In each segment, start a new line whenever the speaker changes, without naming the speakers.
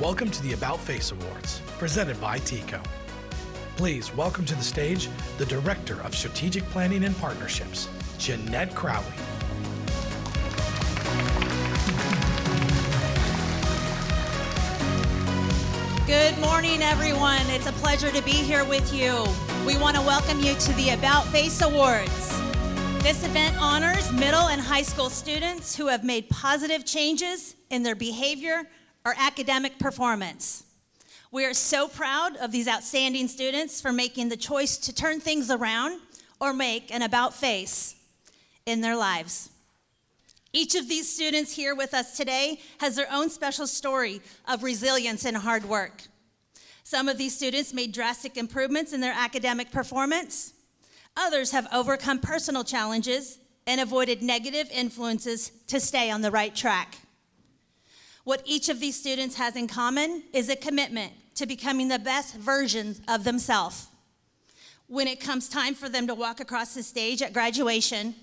Welcome to the About Face Awards, presented by TICO. Please welcome to the stage the Director of Strategic Planning and Partnerships, Jeanette Crowley.
Good morning, everyone. It's a pleasure to be here with you. We want to welcome you to the About Face Awards. This event honors middle and high school students who have made positive changes in their behavior or academic performance. We are so proud of these outstanding students for making the choice to turn things around or make an about face in their lives. Each of these students here with us today has their own special story of resilience and hard work. Some of these students made drastic improvements in their academic performance. Others have overcome personal challenges and avoided negative influences to stay on the right track. What each of these students has in common is a commitment to becoming the best versions of themselves. When it comes time for them to walk across the stage at graduation,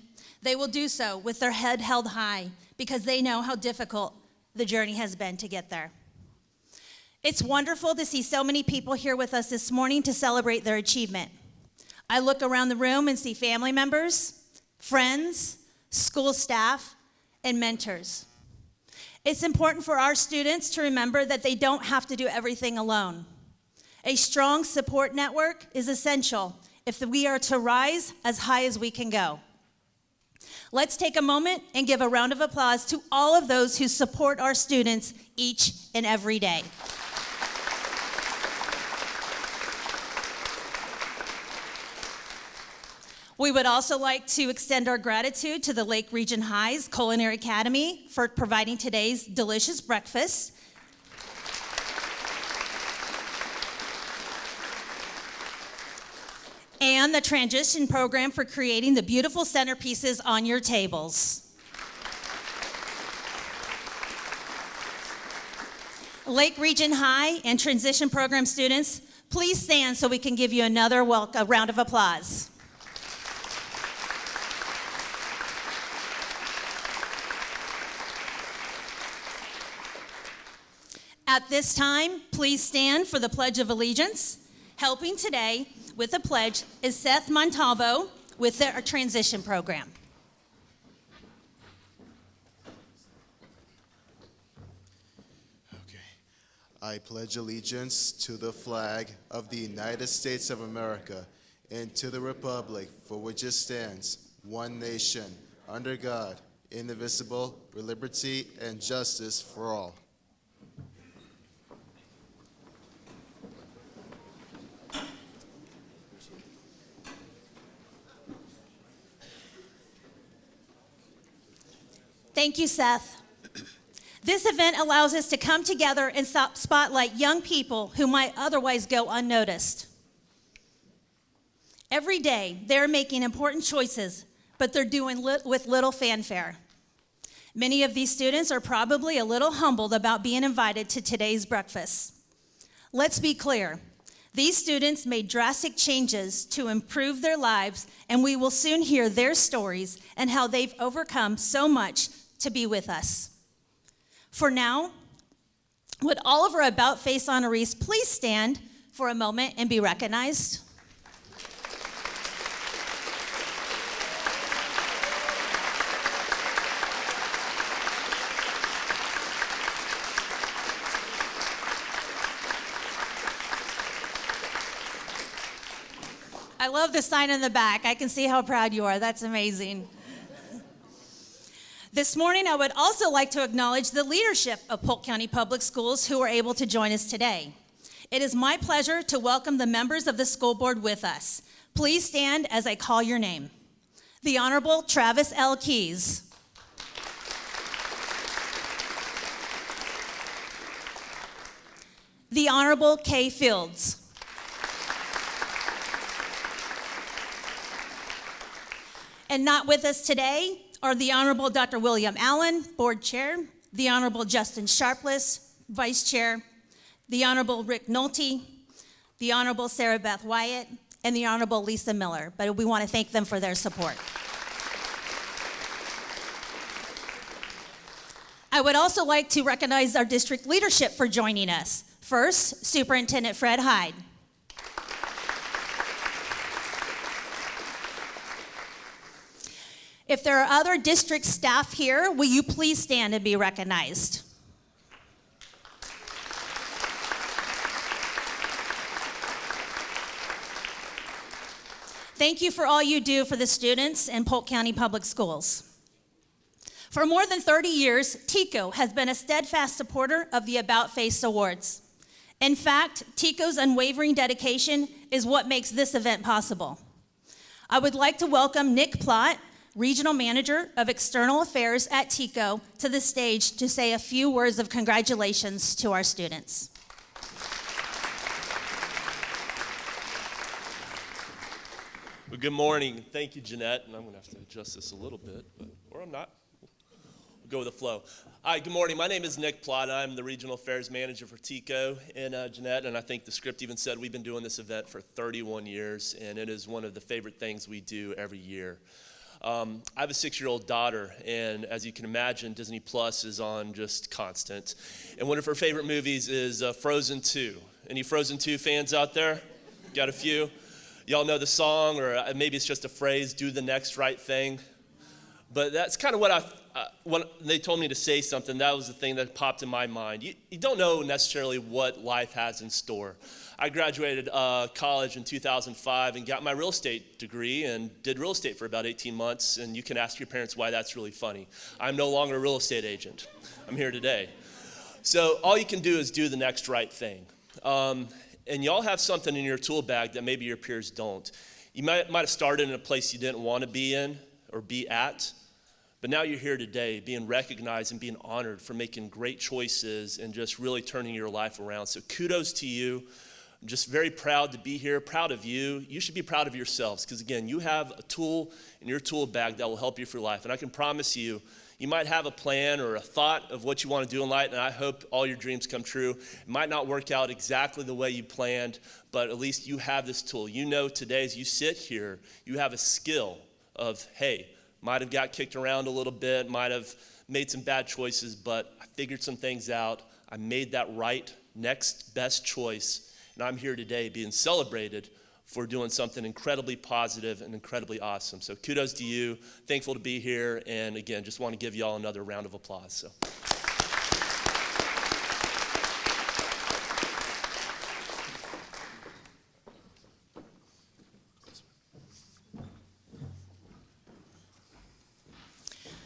they will do so with their head held high because they know how difficult the journey has been to get there. It's wonderful to see so many people here with us this morning to celebrate their achievement. I look around the room and see family members, friends, school staff, and mentors. It's important for our students to remember that they don't have to do everything alone. A strong support network is essential if we are to rise as high as we can go. Let's take a moment and give a round of applause to all of those who support our students each and every day. We would also like to extend our gratitude to the Lake Region High's Culinary Academy for providing today's delicious breakfast. And the transition program for creating the beautiful centerpieces on your tables. Lake Region High and transition program students, please stand so we can give you another a round of applause. At this time, please stand for the Pledge of Allegiance. Helping today with the pledge is Seth Montalvo with their transition program.
Okay. I pledge allegiance to the flag of the United States of America and to the republic for which it stands, one nation, under God, indivisible, with liberty and justice for all.
Thank you, Seth. This event allows us to come together and spotlight young people who might otherwise go unnoticed. Every day, they're making important choices, but they're doing with little fanfare. Many of these students are probably a little humbled about being invited to today's breakfast. Let's be clear. These students made drastic changes to improve their lives, and we will soon hear their stories and how they've overcome so much to be with us. For now, would all of our About Face honorees please stand for a moment and be recognized? I love the sign in the back. I can see how proud you are. That's amazing. This morning, I would also like to acknowledge the leadership of Polk County Public Schools who are able to join us today. It is my pleasure to welcome the members of the school board with us. Please stand as I call your name. The Honorable Travis L. Keys. The Honorable Kay Fields. And not with us today are the Honorable Dr. William Allen, Board Chair, the Honorable Justin Sharpless, Vice Chair, the Honorable Rick Nolte, the Honorable Sarah Beth Wyatt, and the Honorable Lisa Miller. But we want to thank them for their support. I would also like to recognize our district leadership for joining us. First, Superintendent Fred Hyde. If there are other district staff here, will you please stand and be recognized? Thank you for all you do for the students in Polk County Public Schools. For more than 30 years, TICO has been a steadfast supporter of the About Face Awards. In fact, TICO's unwavering dedication is what makes this event possible. I would like to welcome Nick Plott, Regional Manager of External Affairs at TICO, to the stage to say a few words of congratulations to our students.
Well, good morning. Thank you, Jeanette. And I'm going to have to adjust this a little bit, or I'm not. We'll go with the flow. Hi, good morning. My name is Nick Plott. I'm the Regional Affairs Manager for TICO. And Jeanette, and I think the script even said we've been doing this event for 31 years, and it is one of the favorite things we do every year. I have a 6-year-old daughter, and as you can imagine, Disney Plus is on just constant. And one of her favorite movies is Frozen 2. Any Frozen 2 fans out there? Got a few? Y'all know the song, or maybe it's just a phrase, do the next right thing. But that's kind of what when they told me to say something, that was the thing that popped in my mind. You don't know necessarily what life has in store. I graduated college in 2005 and got my real estate degree and did real estate for about 18 months. And you can ask your parents why that's really funny. I'm no longer a real estate agent. I'm here today. So all you can do is do the next right thing. And y'all have something in your tool bag that maybe your peers don't. You might have started in a place you didn't want to be in or be at. But now you're here today being recognized and being honored for making great choices and just really turning your life around. So kudos to you. I'm just very proud to be here, proud of you. You should be proud of yourselves because, again, you have a tool in your tool bag that will help you for life. And I can promise you, you might have a plan or a thought of what you want to do in life, and I hope all your dreams come true. It might not work out exactly the way you planned, but at least you have this tool. You know today as you sit here, you have a skill of, hey, might have got kicked around a little bit, might have made some bad choices, but I figured some things out. I made that right, next best choice. And I'm here today being celebrated for doing something incredibly positive and incredibly awesome. So kudos to you. Thankful to be here. And again, just want to give y'all another round of applause. So.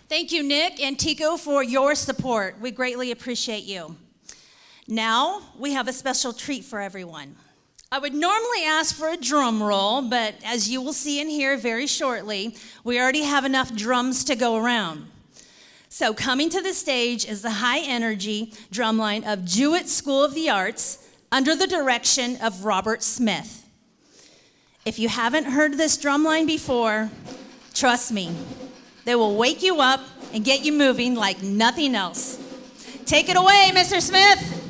Thank you, Nick and TICO, for your support. We greatly appreciate you. Now, we have a special treat for everyone. I would normally ask for a drum roll, but as you will see and hear very shortly, we already have enough drums to go around. So coming to the stage is the high-energy drumline of Jewett School of the Arts under the direction of Robert Smith. If you haven't heard this drumline before, trust me, they will wake you up and get you moving like nothing else. Take it away, Mr. Smith.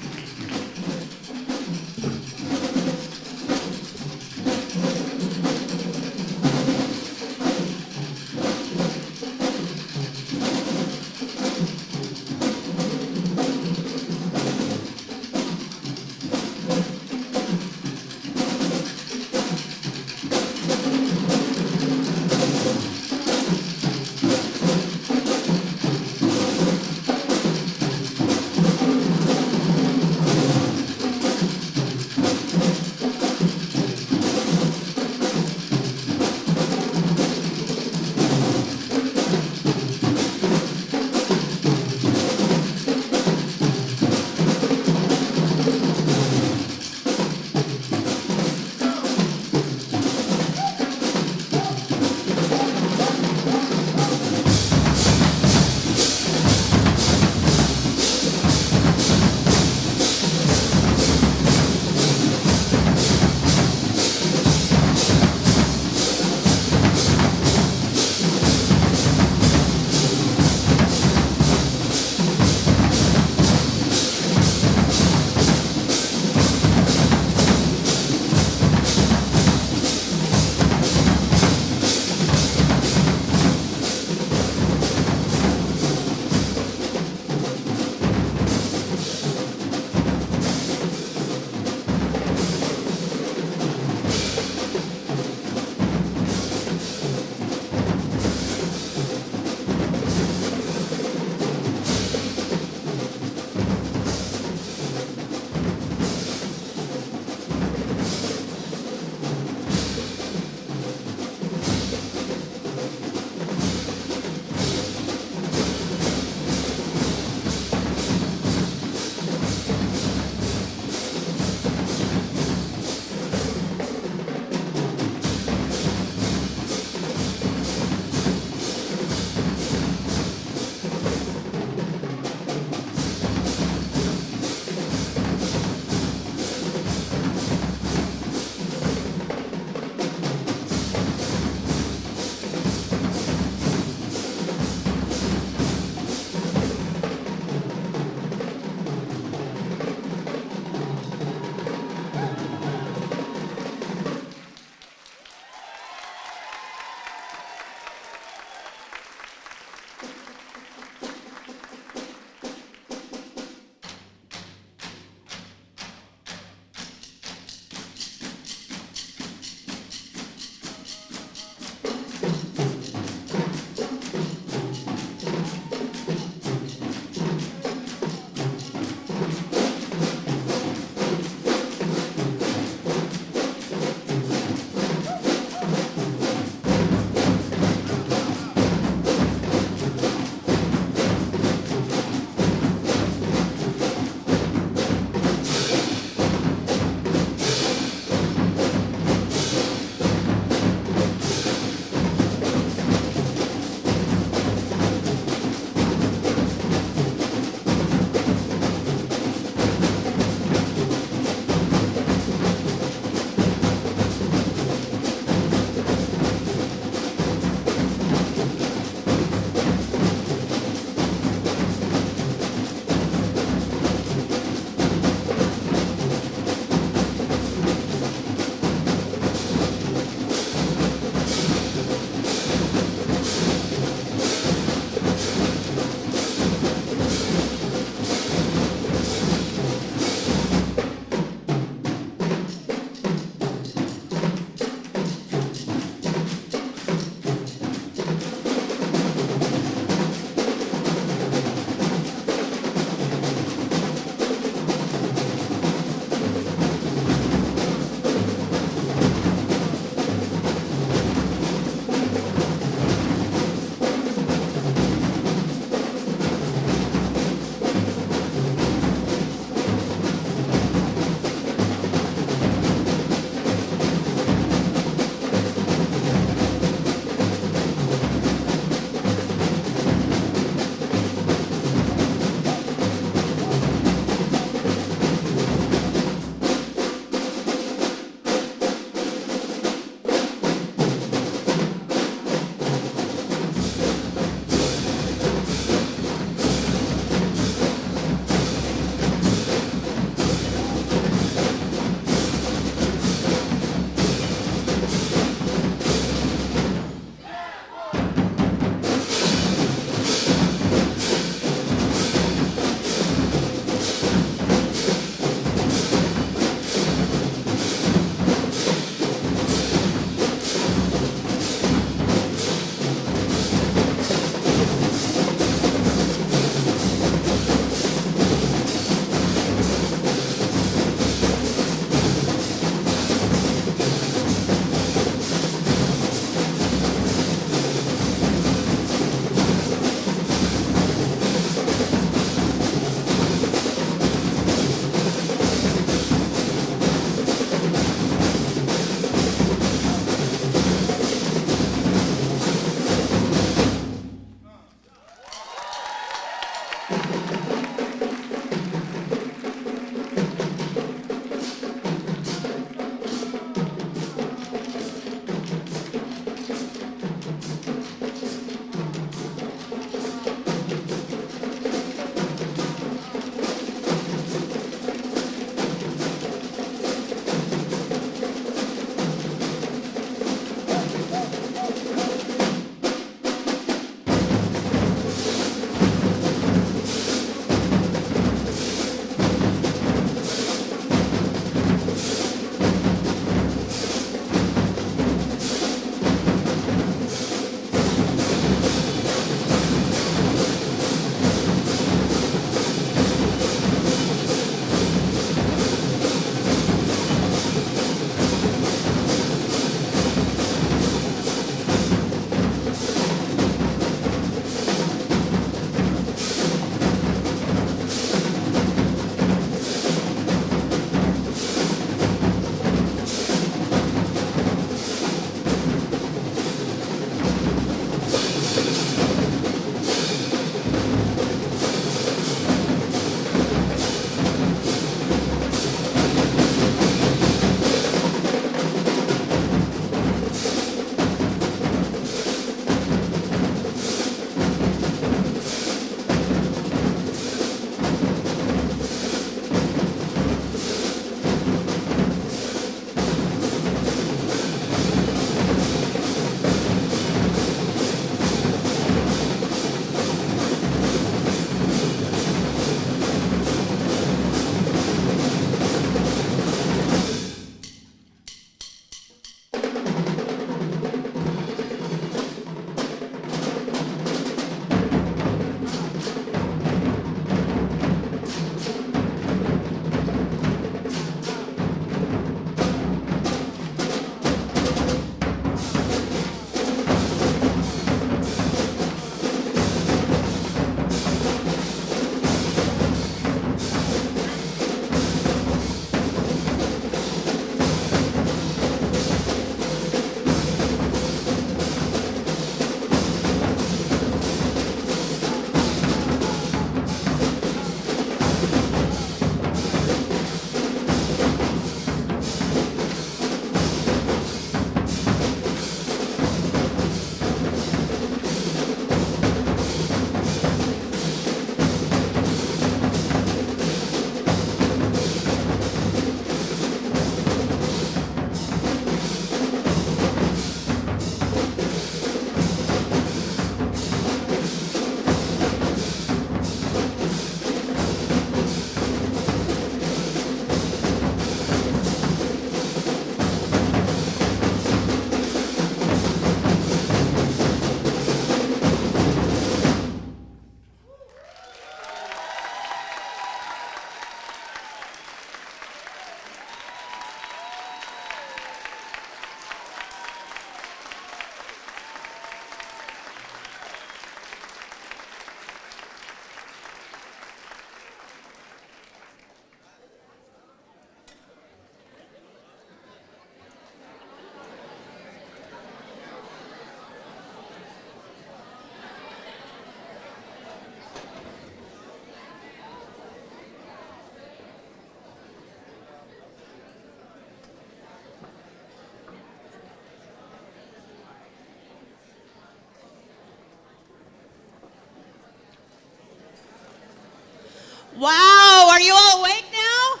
Wow, are you all awake now?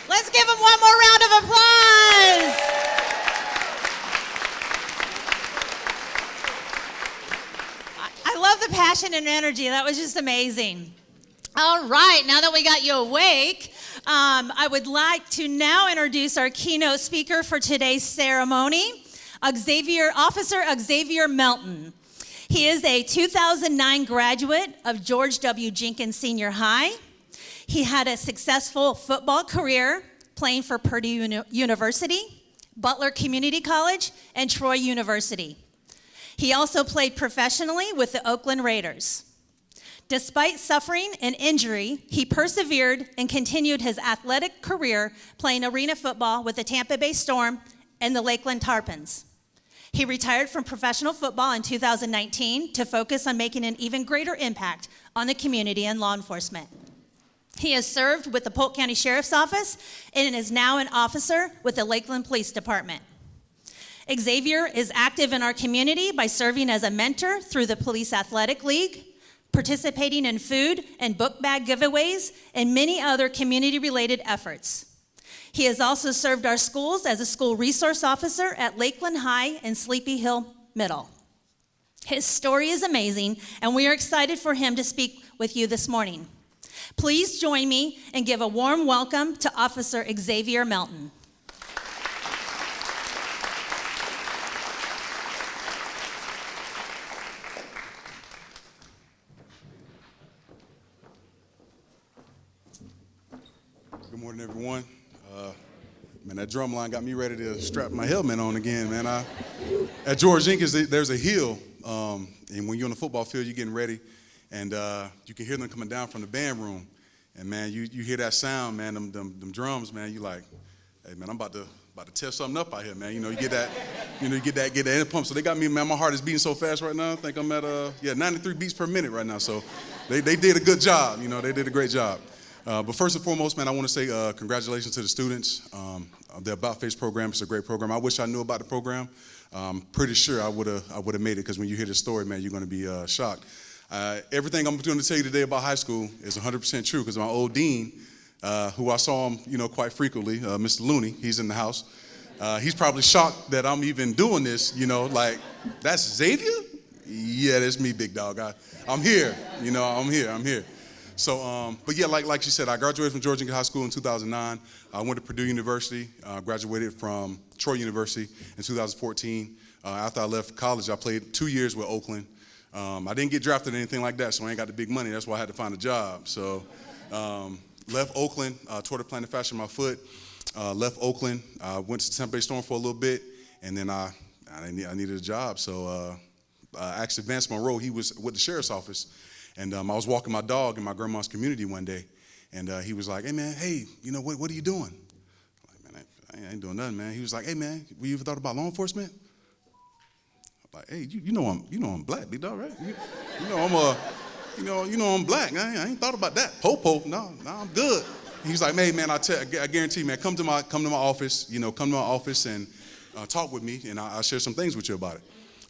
Let's give them one more round of applause. I love the passion and energy. That was just amazing. All right, now that we got you awake, I would like to now introduce our keynote speaker for today's ceremony, Officer Xavier Melton. He is a 2009 graduate of George W. Jenkins Senior High. He had a successful football career playing for Purdue University, Butler Community College, and Troy University. He also played professionally with the Oakland Raiders. Despite suffering an injury, he persevered and continued his athletic career playing arena football with the Tampa Bay Storm and the Lakeland Tarpons. He retired from professional football in 2019 to focus on making an even greater impact on the community and law enforcement. He has served with the Polk County Sheriff's Office and is now an officer with the Lakeland Police Department. Xavier is active in our community by serving as a mentor through the Police Athletic League, participating in food and book bag giveaways, and many other community-related efforts. He has also served our schools as a school resource officer at Lakeland High and Sleepy Hill Middle. His story is amazing, and we are excited for him to speak with you this morning. Please join me and give a warm welcome to Officer Xavier Melton.
Good morning, everyone. Man, that drum line got me ready to strap my helmet on again, man. At George Jenkins, there's a hill, and when you're on the football field, you're getting ready, and you can hear them coming down from the band room. And man, you hear that sound, man, them drums, man. You like, hey, man, I'm about to tear something up out here, man. You get that air pump. So they got me, man. My heart is beating so fast right now. I think I'm at 93 beats per minute right now. So they did a good job. They did a great job. But first and foremost, man, I want to say congratulations to the students. The About Face program is a great program. I wish I knew about the program. I'm pretty sure I would have made it, because when you hear the story, man, you're going to be shocked. Everything I'm going to tell you today about high school is 100% true, because my old dean, who I saw him, quite frequently, Mr. Looney, he's in the house. He's probably shocked that I'm even doing this. Like, that's Xavier? Yeah, that's me, big dog. I'm here. I'm here. So, but yeah, like she said, I graduated from George Jenkins High School in 2009. I went to Purdue University, graduated from Troy University in 2014. After I left college, I played 2 years with Oakland. I didn't get drafted or anything like that, so I ain't got the big money. That's why I had to find a job. So, left Oakland, tore the plantar fascia in my foot. Left Oakland, went to Tampa Bay Storm for a little bit, and then I needed a job. So, actually, Vance Monroe, he was with the sheriff's office. And I was walking my dog in my grandma's community one day, and he was like, "Hey man, what are you doing?" I'm like, "Man, I ain't doing nothing, man." He was like, "Hey man, you ever thought about law enforcement?" I'm like, "Hey, you know I'm black, big dog, right? I'm black. I ain't thought about that. Po, no, I'm good." He's like, "Hey man, I guarantee, man, come to my office, come to my office and talk with me, and I'll share some things with you about it."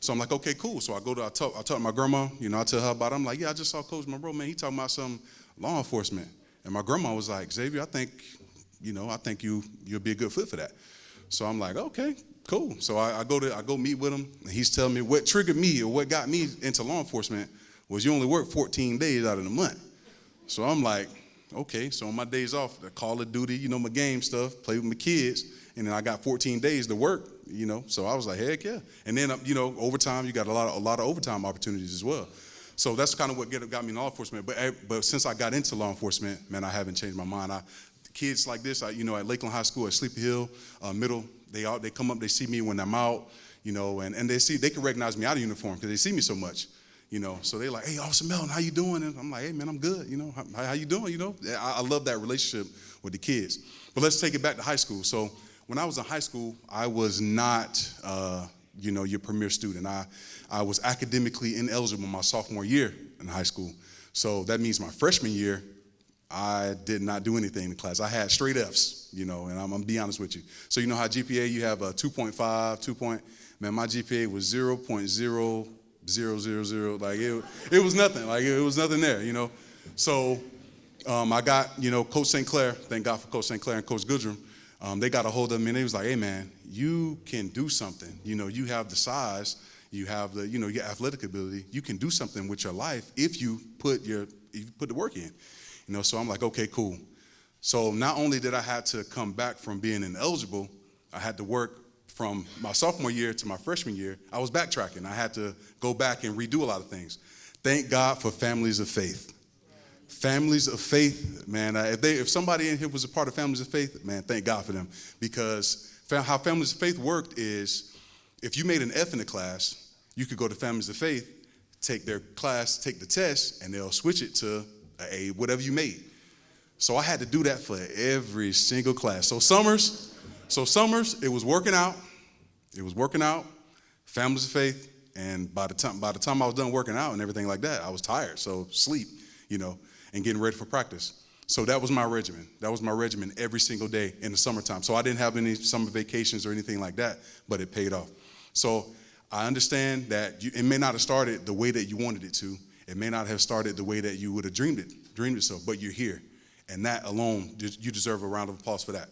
So I'm like, okay, cool. So I talk to my grandma, I tell her about it. I'm like, yeah, I just saw Coach Monroe, man. He talking about some law enforcement. And my grandma was like, Xavier, I think you'll be a good fit for that. So I'm like, okay, cool. So I go meet with him, and he's telling me what triggered me, or what got me into law enforcement was you only work 14 days out of the month. So I'm like, okay. So on my days off, the Call of Duty, my game stuff, play with my kids, and then I got 14 days to work. So I was like, heck yeah. And then, overtime, you got a lot of overtime opportunities as well. So that's kind of what got me in law enforcement. But since I got into law enforcement, man, I haven't changed my mind. Kids like this, at Lakeland High School, at Sleepy Hill Middle, they come up, they see me when I'm out, and they can recognize me out of uniform because they see me so much. So they like, hey, Officer Melton, how you doing? And I'm like, hey, man, I'm good. How you doing? I love that relationship with the kids. But let's take it back to high school. So when I was in high school, I was not, your premier student. I was academically ineligible my sophomore year in high school. So that means my freshman year, I did not do anything in class. I had straight Fs, and I'm going to be honest with you. So how GPA, you have a 2.5, man, my GPA was 0.0000. Like, it was nothing. Like, it was nothing there, So I got, Coach St. Clair, thank God for Coach St. Clair and Coach Goodrum. They got a hold of me and they was like, hey man, you can do something. You have the size, you have the, your athletic ability. You can do something with your life if you put the work in. So I'm like, okay, cool. So not only did I have to come back from being ineligible, I had to work from my sophomore year to my freshman year. I was backtracking. I had to go back and redo a lot of things. Thank God for families of faith. Families of faith, man, if somebody in here was a part of families of faith, man, thank God for them. Because how families of faith worked is if you made an F in the class, you could go to families of faith, take their class, take the test, and they'll switch it to A, whatever you made. So I had to do that for every single class. So summers, it was working out. It was working out, families of faith, and by the time I was done working out and everything like that, I was tired. So sleep, and getting ready for practice. So that was my regimen. That was my regimen every single day in the summertime. So I didn't have any summer vacations or anything like that, but it paid off. So I understand that it may not have started the way that you wanted it to. It may not have started the way that you would have dreamed it so, but you're here. And that alone, you deserve a round of applause for that.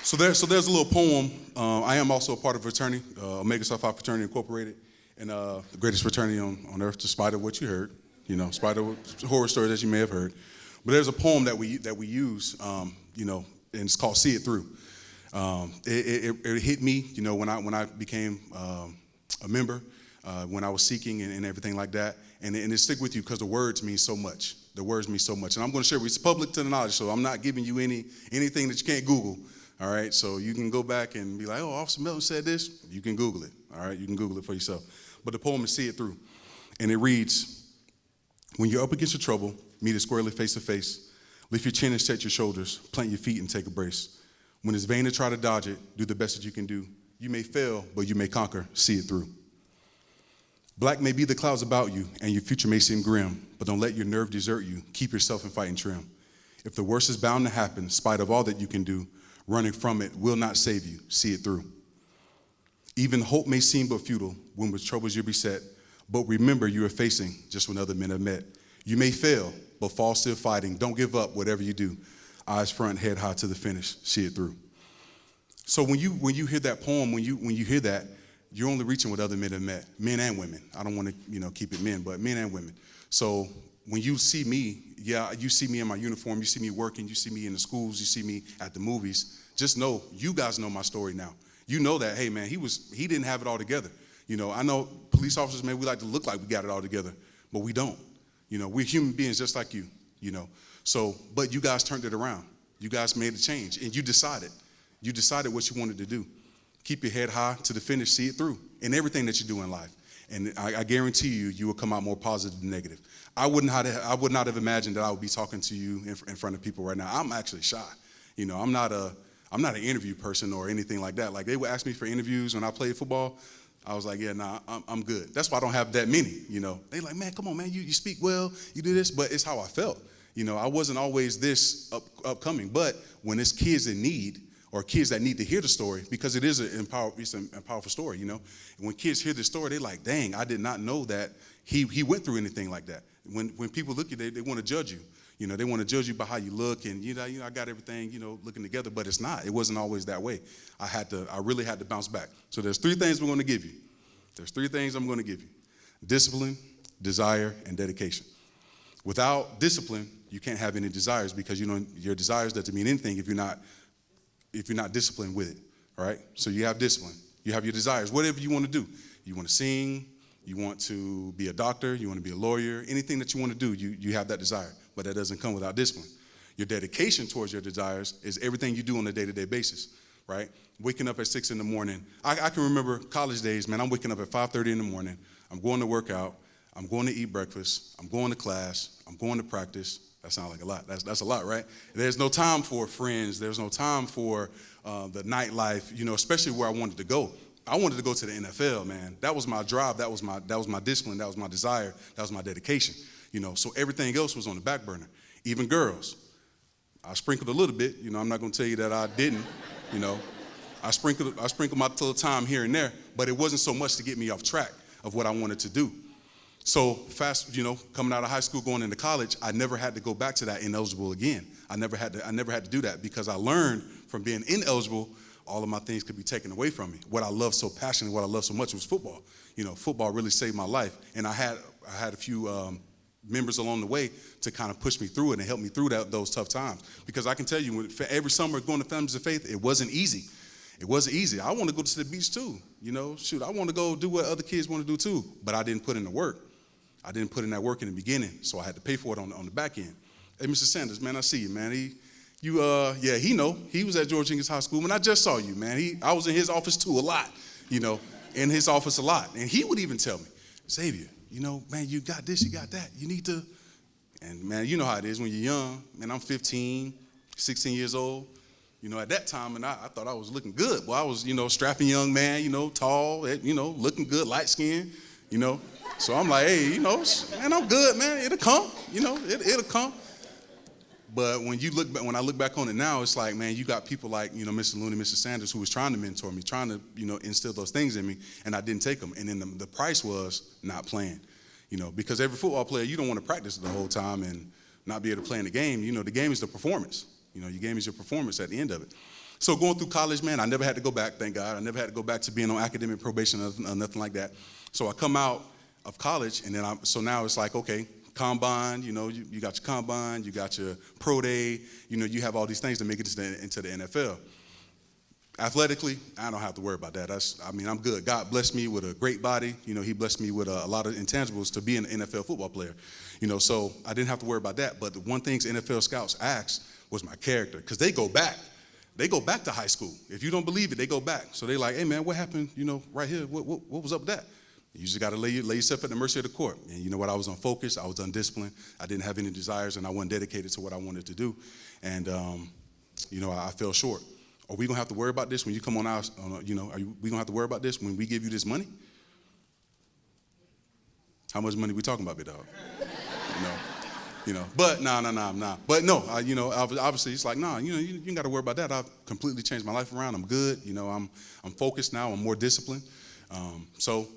So there's a little poem. I am also a part of a fraternity, Omega Psi Phi Fraternity Incorporated, and the greatest fraternity on earth, despite of what you heard, despite of horror stories that you may have heard. But there's a poem that we use, and it's called "See It Through." It hit me, when I became a member, when I was seeking and everything like that, and it stick with you because the words mean so much. The words mean so much, and I'm going to share. It's public to the knowledge, so I'm not giving you anything that you can't Google. All right, so you can go back and be like, oh, Officer Melton said this. You can Google it, all right? You can Google it for yourself. But the poem is "See It Through." And it reads, when you're up against your trouble, meet it squarely face to face. Lift your chin and set your shoulders. Plant your feet and take a brace. When it's vain to try to dodge it, do the best that you can do. You may fail, but you may conquer. See it through. Black may be the clouds about you, and your future may seem grim, but don't let your nerve desert you. Keep yourself in fighting trim. If the worst is bound to happen, in spite of all that you can do, running from it will not save you. See it through. Even hope may seem but futile when with troubles you're beset, but remember you are facing just when other men have met. You may fail, but fall still fighting. Don't give up, whatever you do. Eyes front, head high to the finish. See it through. So when you hear that poem, when you hear that, you're only reaching what other men have met, men and women. I don't want to keep it men, but men and women. So when you see me, you see me in my uniform, you see me working, you see me in the schools, you see me at the movies. Just know, you guys know my story now. You know that, hey man, he didn't have it all together. I know police officers, man, we like to look like we got it all together, but we don't. We're human beings just like you, So, but you guys turned it around. You guys made a change, and you decided what you wanted to do. Keep your head high to the finish, see it through in everything that you do in life. And I guarantee you will come out more positive than negative. I would not have imagined that I would be talking to you in front of people right now. I'm actually shy. I'm not an interview person or anything like that. Like, they would ask me for interviews when I played football. I was like, yeah, nah, I'm good. That's why I don't have that many, They like, man, come on, man, you speak well, you do this, but it's how I felt. I wasn't always this upcoming, but when it's kids in need or kids that need to hear the story, because it's a powerful story, And when kids hear the story, they're like, dang, I did not know that he went through anything like that. When people look at you, they want to judge you. They want to judge you by how you look, and I got everything, looking together, but it's not. It wasn't always that way. I really had to bounce back. So there's 3 things we're going to give you. There's 3 things I'm going to give you: discipline, desire, and dedication. Without discipline, you can't have any desires, because your desires doesn't mean anything if you're not disciplined with it. All right. So you have discipline. You have your desires. Whatever you want to do. You want to sing. You want to be a doctor. You want to be a lawyer. Anything that you want to do, you have that desire. But that doesn't come without discipline. Your dedication towards your desires is everything you do on a day-to-day basis, right? Waking up at 6 in the morning. I can remember college days, man. I'm waking up at 5:30 in the morning. I'm going to work out. I'm going to eat breakfast. I'm going to class. I'm going to practice. That sounds like a lot. That's a lot, right? There's no time for friends. There's no time for the nightlife, especially where I wanted to go. I wanted to go to the NFL, man. That was my drive. That was my discipline. That was my desire. That was my dedication. So everything else was on the back burner. Even girls. I sprinkled a little bit. I'm not going to tell you that I didn't, I sprinkled my little time here and there, but it wasn't so much to get me off track of what I wanted to do. So fast, coming out of high school, going into college, I never had to go back to that ineligible again. I never had to do that because I learned from being ineligible, all of my things could be taken away from me. What I loved so passionately, what I loved so much was football. Football really saved my life, and I had a few members along the way to kind of push me through it and help me through those tough times. Because I can tell you, every summer going to Families of Faith, it wasn't easy. It wasn't easy. I want to go to the beach too. I want to go do what other kids want to do too. But I didn't put in the work. I didn't put in that work in the beginning, so I had to pay for it on the back end. Hey, Mr. Sanders, man, I see you, man. He know. He was at George Jenkins High School, and I just saw you, man. I was in his office too a lot, in his office a lot. And he would even tell me, Xavier, man, you got this, you got that. You need to, and man, you know how it is when you're young. Man, I'm 15, 16 years old. At that time, and I thought I was looking good. Well, I was, strapping young man, tall, looking good, light skinned, So I'm like, hey, man, I'm good, man. It'll come, it'll come. But when I look back on it now, it's like, man, you got people like, Mr. Looney, Mr. Sanders, who was trying to mentor me, trying to, instill those things in me, and I didn't take them. And then the price was not playing, because every football player, you don't want to practice the whole time and not be able to play in the game. The game is the performance. Your game is your performance at the end of it. So going through college, man, I never had to go back, thank God. I never had to go back to being on academic probation or nothing like that. So I come out of college, and then so now it's like, okay, combine, you got your combine, you got your pro day, you have all these things to make it into the NFL. Athletically, I don't have to worry about that. I'm good. God blessed me with a great body. He blessed me with a lot of intangibles to be an NFL football player. So I didn't have to worry about that. But the one thing NFL scouts asked was my character, because they go back. They go back to high school. If you don't believe it, they go back. So they're like, hey, man, what happened, right here? What was up with that? You just got to lay yourself at the mercy of the court. And you know what? I was unfocused. I was undisciplined. I didn't have any desires, and I wasn't dedicated to what I wanted to do. And, I fell short. Are we going to have to worry about this when you come on our, are we going to have to worry about this when we give you this money? How much money we talking about, big dog? But nah. But no, obviously it's like, nah, you ain't got to worry about that. I've completely changed my life around. I'm good. I'm focused now. I'm more disciplined. So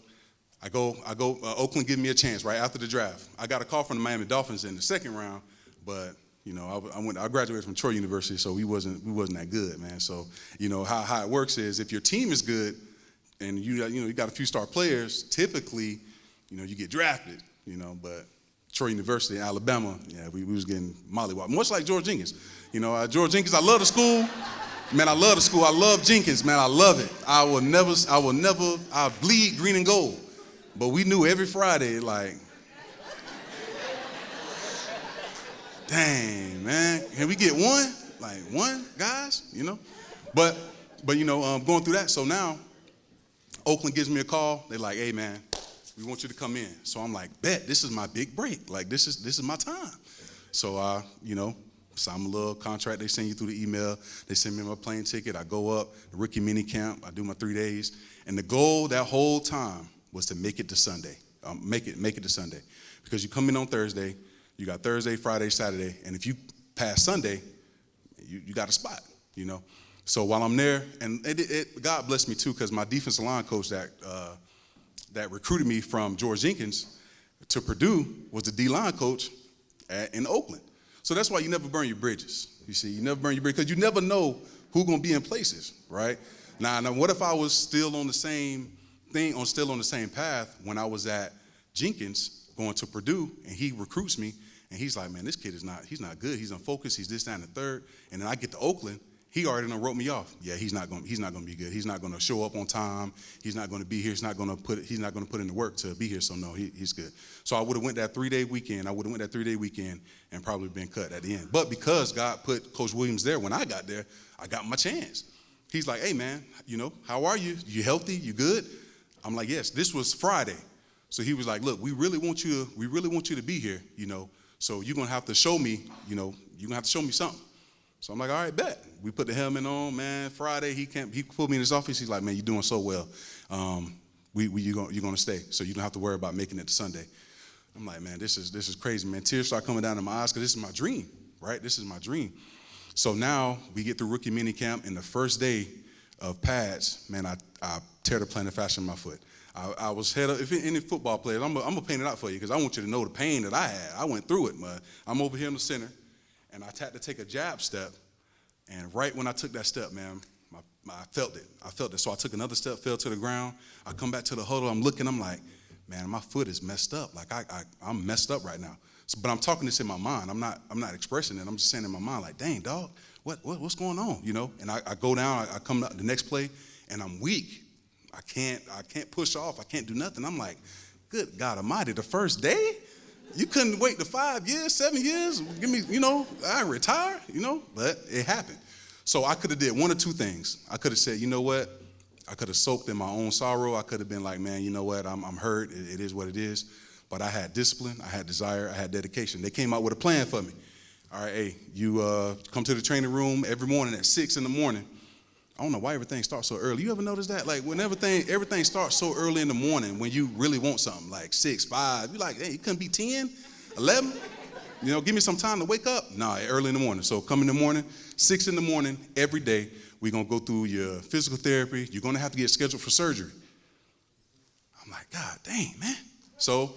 I go. Oakland gave me a chance right after the draft. I got a call from the Miami Dolphins in the second round, but I graduated from Troy University, so we wasn't that good, man. So how it works is if your team is good and you got a few star players, typically you get drafted, but Troy University in Alabama, yeah, we was getting mollywopped, much like George Jenkins. George Jenkins, I love the school. Man, I love the school. I love Jenkins, man. I love it. I'll bleed green and gold. But we knew every Friday, like, dang, man, can we get one? Like one, guys, But going through that, so now Oakland gives me a call. They're like, hey, man, we want you to come in. So I'm like, bet, this is my big break. Like, this is my time. So I, sign a little contract. They send you through the email. They send me my plane ticket. I go up, the rookie mini camp. I do my 3 days. And the goal that whole time was to make it to Sunday. Make it to Sunday. Because you come in on Thursday, you got Thursday, Friday, Saturday. And if you pass Sunday, you got a spot, So while I'm there, and God bless me too, because my defensive line coach that recruited me from George Jenkins to Purdue was the D-line coach in Oakland. So that's why you never burn your bridges. You see, you never burn your bridges because you never know who's going to be in places, right? Now, what if I was still on the same thing, still on the same path when I was at Jenkins going to Purdue, and he recruits me, and he's like, man, this kid he's not good. He's unfocused. He's this, that, and the third. And then I get to Oakland. He already done wrote me off. Yeah, he's not going to be good. He's not going to show up on time. He's not going to be here. He's not going to put in the work to be here. So no, he's good. So I would have went that 3-day weekend. And probably been cut at the end. But because God put Coach Williams there when I got there, I got my chance. He's like, hey man, how are you? You healthy? You good? I'm like, yes. This was Friday. So he was like, look, we really want you to be here. So you're gonna have to show me. You're gonna have to show me something. So I'm like, all right, bet. We put the helmet on, man. Friday, he pulled me in his office. He's like, man, you're doing so well. You're gonna stay, so you don't have to worry about making it to Sunday. I'm like, man, this is crazy, man. Tears start coming down in my eyes because this is my dream, right? This is my dream. So now we get through rookie mini camp, and the first day of pads, man, I tear the plantar fascia in my foot. I was head up. If any football players, I'm gonna paint it out for you because I want you to know the pain that I had. I went through it, man. I'm over here in the center, and I had to take a jab step, and right when I took that step, man, I felt it. I felt it. So I took another step, fell to the ground. I come back to the huddle. I'm looking. I'm like, man, my foot is messed up. Like I'm messed up right now. So, but I'm talking this in my mind. I'm not expressing it. I'm just saying in my mind, like, dang, dog, what's going on? You know? And I go down. I come out the next play, and I'm weak. I can't push off. I can't do nothing. I'm like, good God Almighty, the first day? You couldn't wait the 5 years, 7 years? Give me, I retire, But it happened. So I could have did one or two things. I could have said, you know what? I could have soaked in my own sorrow. I could have been like, man, you know what? I'm hurt. It is what it is. But I had discipline. I had desire. I had dedication. They came out with a plan for me. All right, hey, you come to the training room every morning at 6 in the morning. I don't know why everything starts so early. You ever notice that? Like when everything starts so early in the morning when you really want something, like 6, 5, you're like, hey, it couldn't be 10, 11? Give me some time to wake up. Nah, early in the morning. So come in the morning, 6 in the morning, every day. We're going to go through your physical therapy. You're going to have to get scheduled for surgery. I'm like, God dang, man. So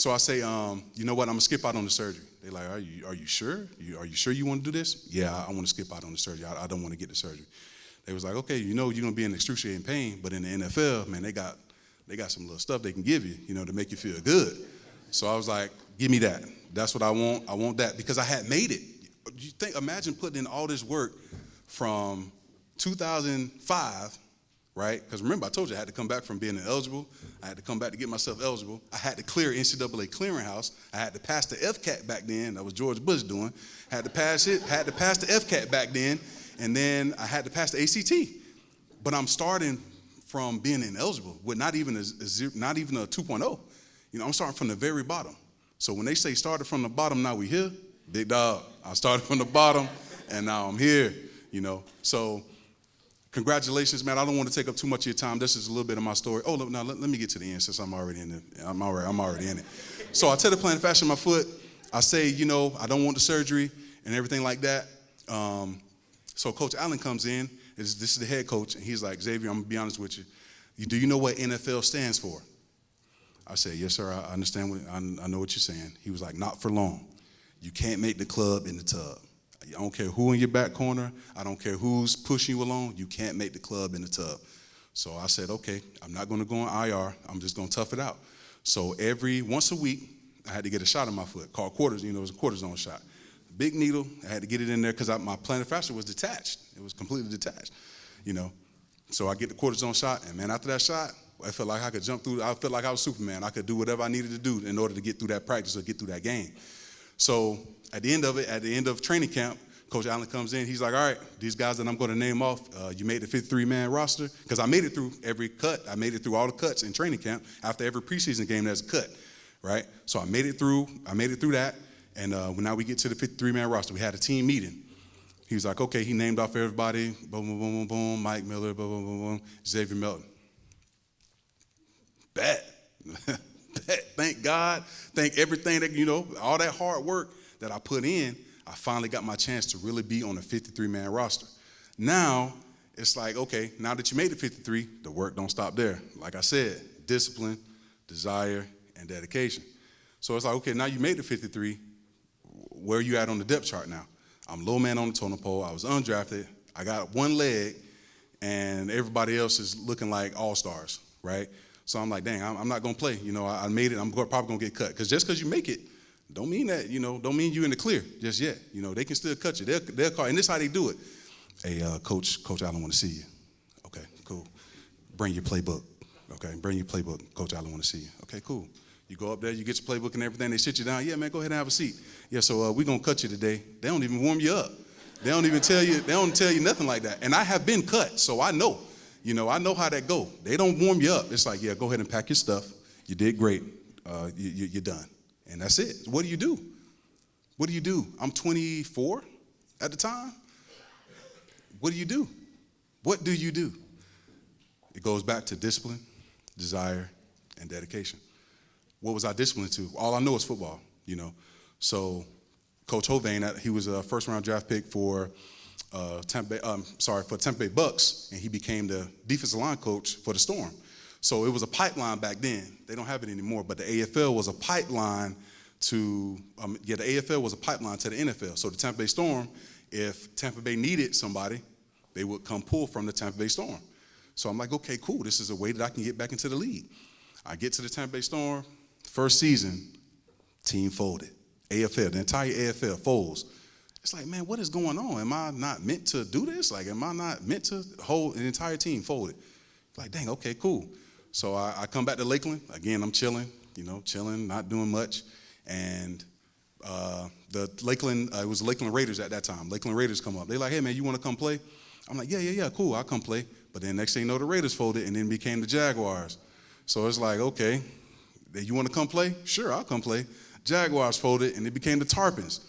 I say, you know what? I'm going to skip out on the surgery. They're like, are you sure? Are you sure you want to do this? Yeah, I want to skip out on the surgery. I don't want to get the surgery. They was like, okay, you're going to be in excruciating pain, but in the NFL, man, they got some little stuff they can give you, to make you feel good. So I was like, give me that. That's what I want. I want that because I had made it. Imagine putting in all this work from 2005, right? Because remember, I told you I had to come back from being ineligible. I had to come back to get myself eligible. I had to clear NCAA clearinghouse. I had to pass the FCAT back then. That was George Bush doing. Had to pass it. Had to pass the FCAT back then. And then I had to pass the ACT. But I'm starting from being ineligible with not even a 2.0. I'm starting from the very bottom. So when they say started from the bottom, now we here, big dog. I started from the bottom, and now I'm here, So congratulations, man. I don't want to take up too much of your time. This is a little bit of my story. Oh, look, now let me get to the end since I'm already in it. I'm already in it. So I tear the plantar fascia in my foot. I say, I don't want the surgery and everything like that. So Coach Allen comes in. This is the head coach, and he's like, Xavier, I'm going to be honest with you. Do you know what NFL stands for? I said, yes, sir, I understand. I know what you're saying. He was like, not for long. You can't make the club in the tub. I don't care who in your back corner. I don't care who's pushing you along. You can't make the club in the tub. So I said, okay, I'm not going to go on IR. I'm just going to tough it out. So once a week, I had to get a shot in my foot called quarters. It was a cortisone shot. Big needle. I had to get it in there because my plantar fascia was detached. It was completely detached, So I get the cortisone shot, and man, after that shot, I felt like I could jump through. I felt like I was Superman. I could do whatever I needed to do in order to get through that practice or get through that game. So at the end of training camp, Coach Allen comes in. He's like, all right, these guys that I'm going to name off, you made the 53-man roster. Because I made it through every cut. I made it through all the cuts in training camp. After every preseason game, there's a cut, right? So I made it through that. And now we get to the 53-man roster. We had a team meeting. He was like, okay, he named off everybody. Boom, boom, boom, boom, boom. Mike Miller, boom, boom, boom, boom. Xavier Melton. Bet. Thank God. Thank everything that, all that hard work that I put in, I finally got my chance to really be on a 53-man roster. Now, it's like, okay, now that you made the 53, the work don't stop there. Like I said, discipline, desire, and dedication. So it's like, okay, now you made the 53. Where are you at on the depth chart now? I'm low man on the totem pole. I was undrafted. I got one leg, and everybody else is looking like all-stars, right? So I'm like, dang, I'm not going to play. I made it. I'm probably going to get cut. Because just because you make it, don't mean that, don't mean you in the clear just yet. They can still cut you. They'll call. And this is how they do it. Hey, Coach Allen want to see you. Okay, cool. Bring your playbook. Okay, bring your playbook. Coach Allen want to see you. Okay, cool. You go up there, you get your playbook and everything. They sit you down. Yeah, man, go ahead and have a seat. Yeah, so we're going to cut you today. They don't even warm you up. They don't even tell you. They don't tell you nothing like that. And I have been cut, so I know. I know how that go. They don't warm you up. It's like, yeah, go ahead and pack your stuff. You did great. You're done. And that's it. What do you do? What do you do? I'm 24 at the time. What do you do? What do you do? It goes back to discipline, desire, and dedication. What was I disciplined to? All I know is football, So Coach Hovain, he was a first-round draft pick for for Tampa Bay Bucks, and he became the defensive line coach for the Storm. So it was a pipeline back then. They don't have it anymore, but the AFL was a pipeline to the AFL was a pipeline to the NFL. So the Tampa Bay Storm, if Tampa Bay needed somebody, they would come pull from the Tampa Bay Storm. So I'm like, okay, cool. This is a way that I can get back into the league. I get to the Tampa Bay Storm, first season, team folded. AFL, the entire AFL folds. It's like, man, what is going on? Am I not meant to do this? Like, am I not meant to hold an entire team folded? Like, dang, okay, cool. So I come back to Lakeland. Again, I'm chilling, not doing much. And the Lakeland, it was Lakeland Raiders at that time. Lakeland Raiders come up. They're like, hey, man, you want to come play? I'm like, yeah, cool, I'll come play. But then next thing you know, the Raiders folded and then became the Jaguars. So it's like, okay, you want to come play? Sure, I'll come play. Jaguars folded and it became the Tarpons.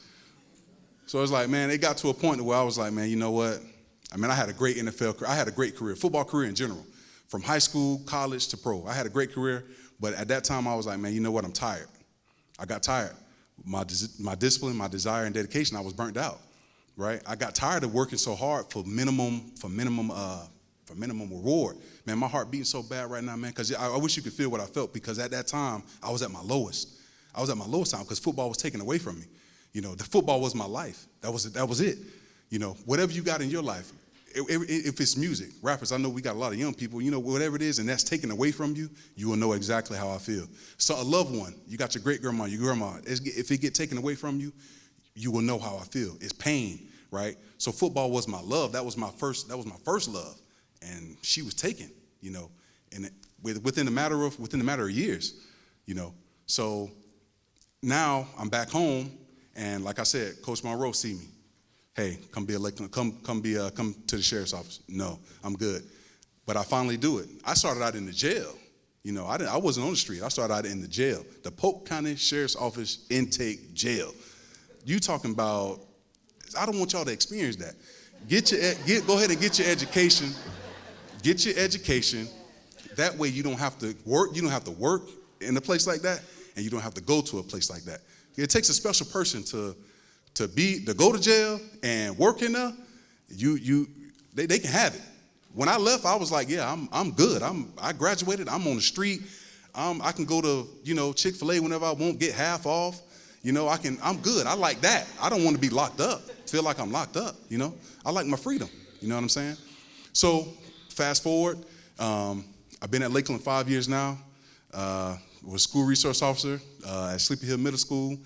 So it's like, man, it got to a point where I was like, man, you know what? I mean, I had a great NFL career. I had a great career, football career in general, from high school, college to pro. I had a great career, but at that time I was like, man, you know what? I'm tired. I got tired. My discipline, my desire, and dedication, I was burnt out, right? I got tired of working so hard for minimum reward. Man, my heart beating so bad right now, man, because I wish you could feel what I felt, because at that time, I was at my lowest. I was at my lowest time because football was taken away from me. The football was my life. That was it. Whatever you got in your life, if it's music, rappers, I know we got a lot of young people, whatever it is, and that's taken away from you, you will know exactly how I feel. So a loved one, you got your great-grandma, your grandma, if it get taken away from you, you will know how I feel. It's pain, right? So football was my love. That was my first love. And she was taken, and within a matter of years, So now I'm back home, and like I said, Coach Monroe see me. Hey, come to the sheriff's office. No, I'm good. But I finally do it. I started out in the jail. I wasn't on the street. I started out in the jail, the Polk County Sheriff's Office intake jail. You talking about? I don't want y'all to experience that. Go ahead and get your education. Get your education. That way you don't have to work. You don't have to work in a place like that, and you don't have to go to a place like that. It takes a special person to go to jail and work in there. They can have it. When I left, I was like, yeah, I'm good. I graduated. I'm on the street. I can go to Chick-fil-A whenever I want, get half off. I'm good. I like that. I don't want to be locked up. Feel like I'm locked up. I like my freedom. You know what I'm saying? So fast forward, I've been at Lakeland 5 years now. Was school resource officer at Sleepy Hill Middle School.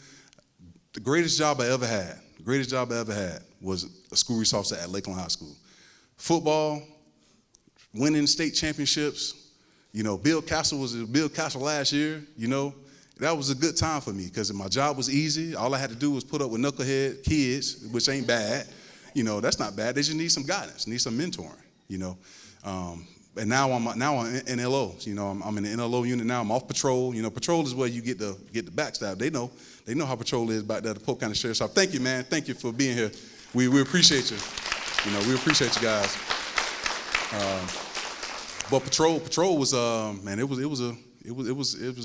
The greatest job I ever had was a school resource officer at Lakeland High School. Football, winning state championships. Bill Castle was Bill Castle last year. That was a good time for me because my job was easy. All I had to do was put up with knucklehead kids, which ain't bad. That's not bad. They just need some guidance, need some mentoring. And now I'm NLO. I'm in the NLO unit now. I'm off patrol. Patrol is where you get the backstab. They know how patrol is back there at the Polk County Sheriff's Office. Thank you, man. Thank you for being here. We appreciate you. We appreciate you guys. But patrol was man. It was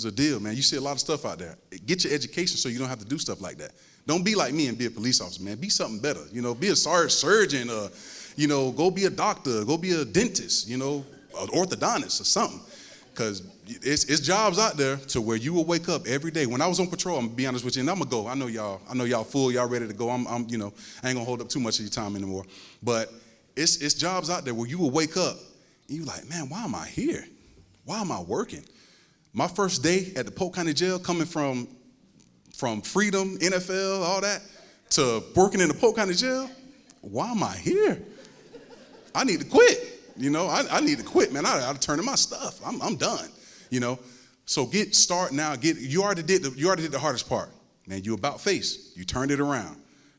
a deal, man. You see a lot of stuff out there. Get your education so you don't have to do stuff like that. Don't be like me and be a police officer, man. Be something better. Be a surgeon. Go be a doctor. Go be a dentist. An orthodontist or something, because it's jobs out there to where you will wake up every day. When I was on patrol, I'm gonna be honest with you, and I'm gonna go. I know y'all full, y'all ready to go. I ain't gonna hold up too much of your time anymore. But it's jobs out there where you will wake up and you're like, man, why am I here? Why am I working? My first day at the Polk County Jail, coming from Freedom, NFL, all that, to working in the Polk County Jail, why am I here? I need to quit. I need to quit, man. I got to turn in my stuff. I'm done. So start now. You already did the hardest part, man. You about face. You turned it around.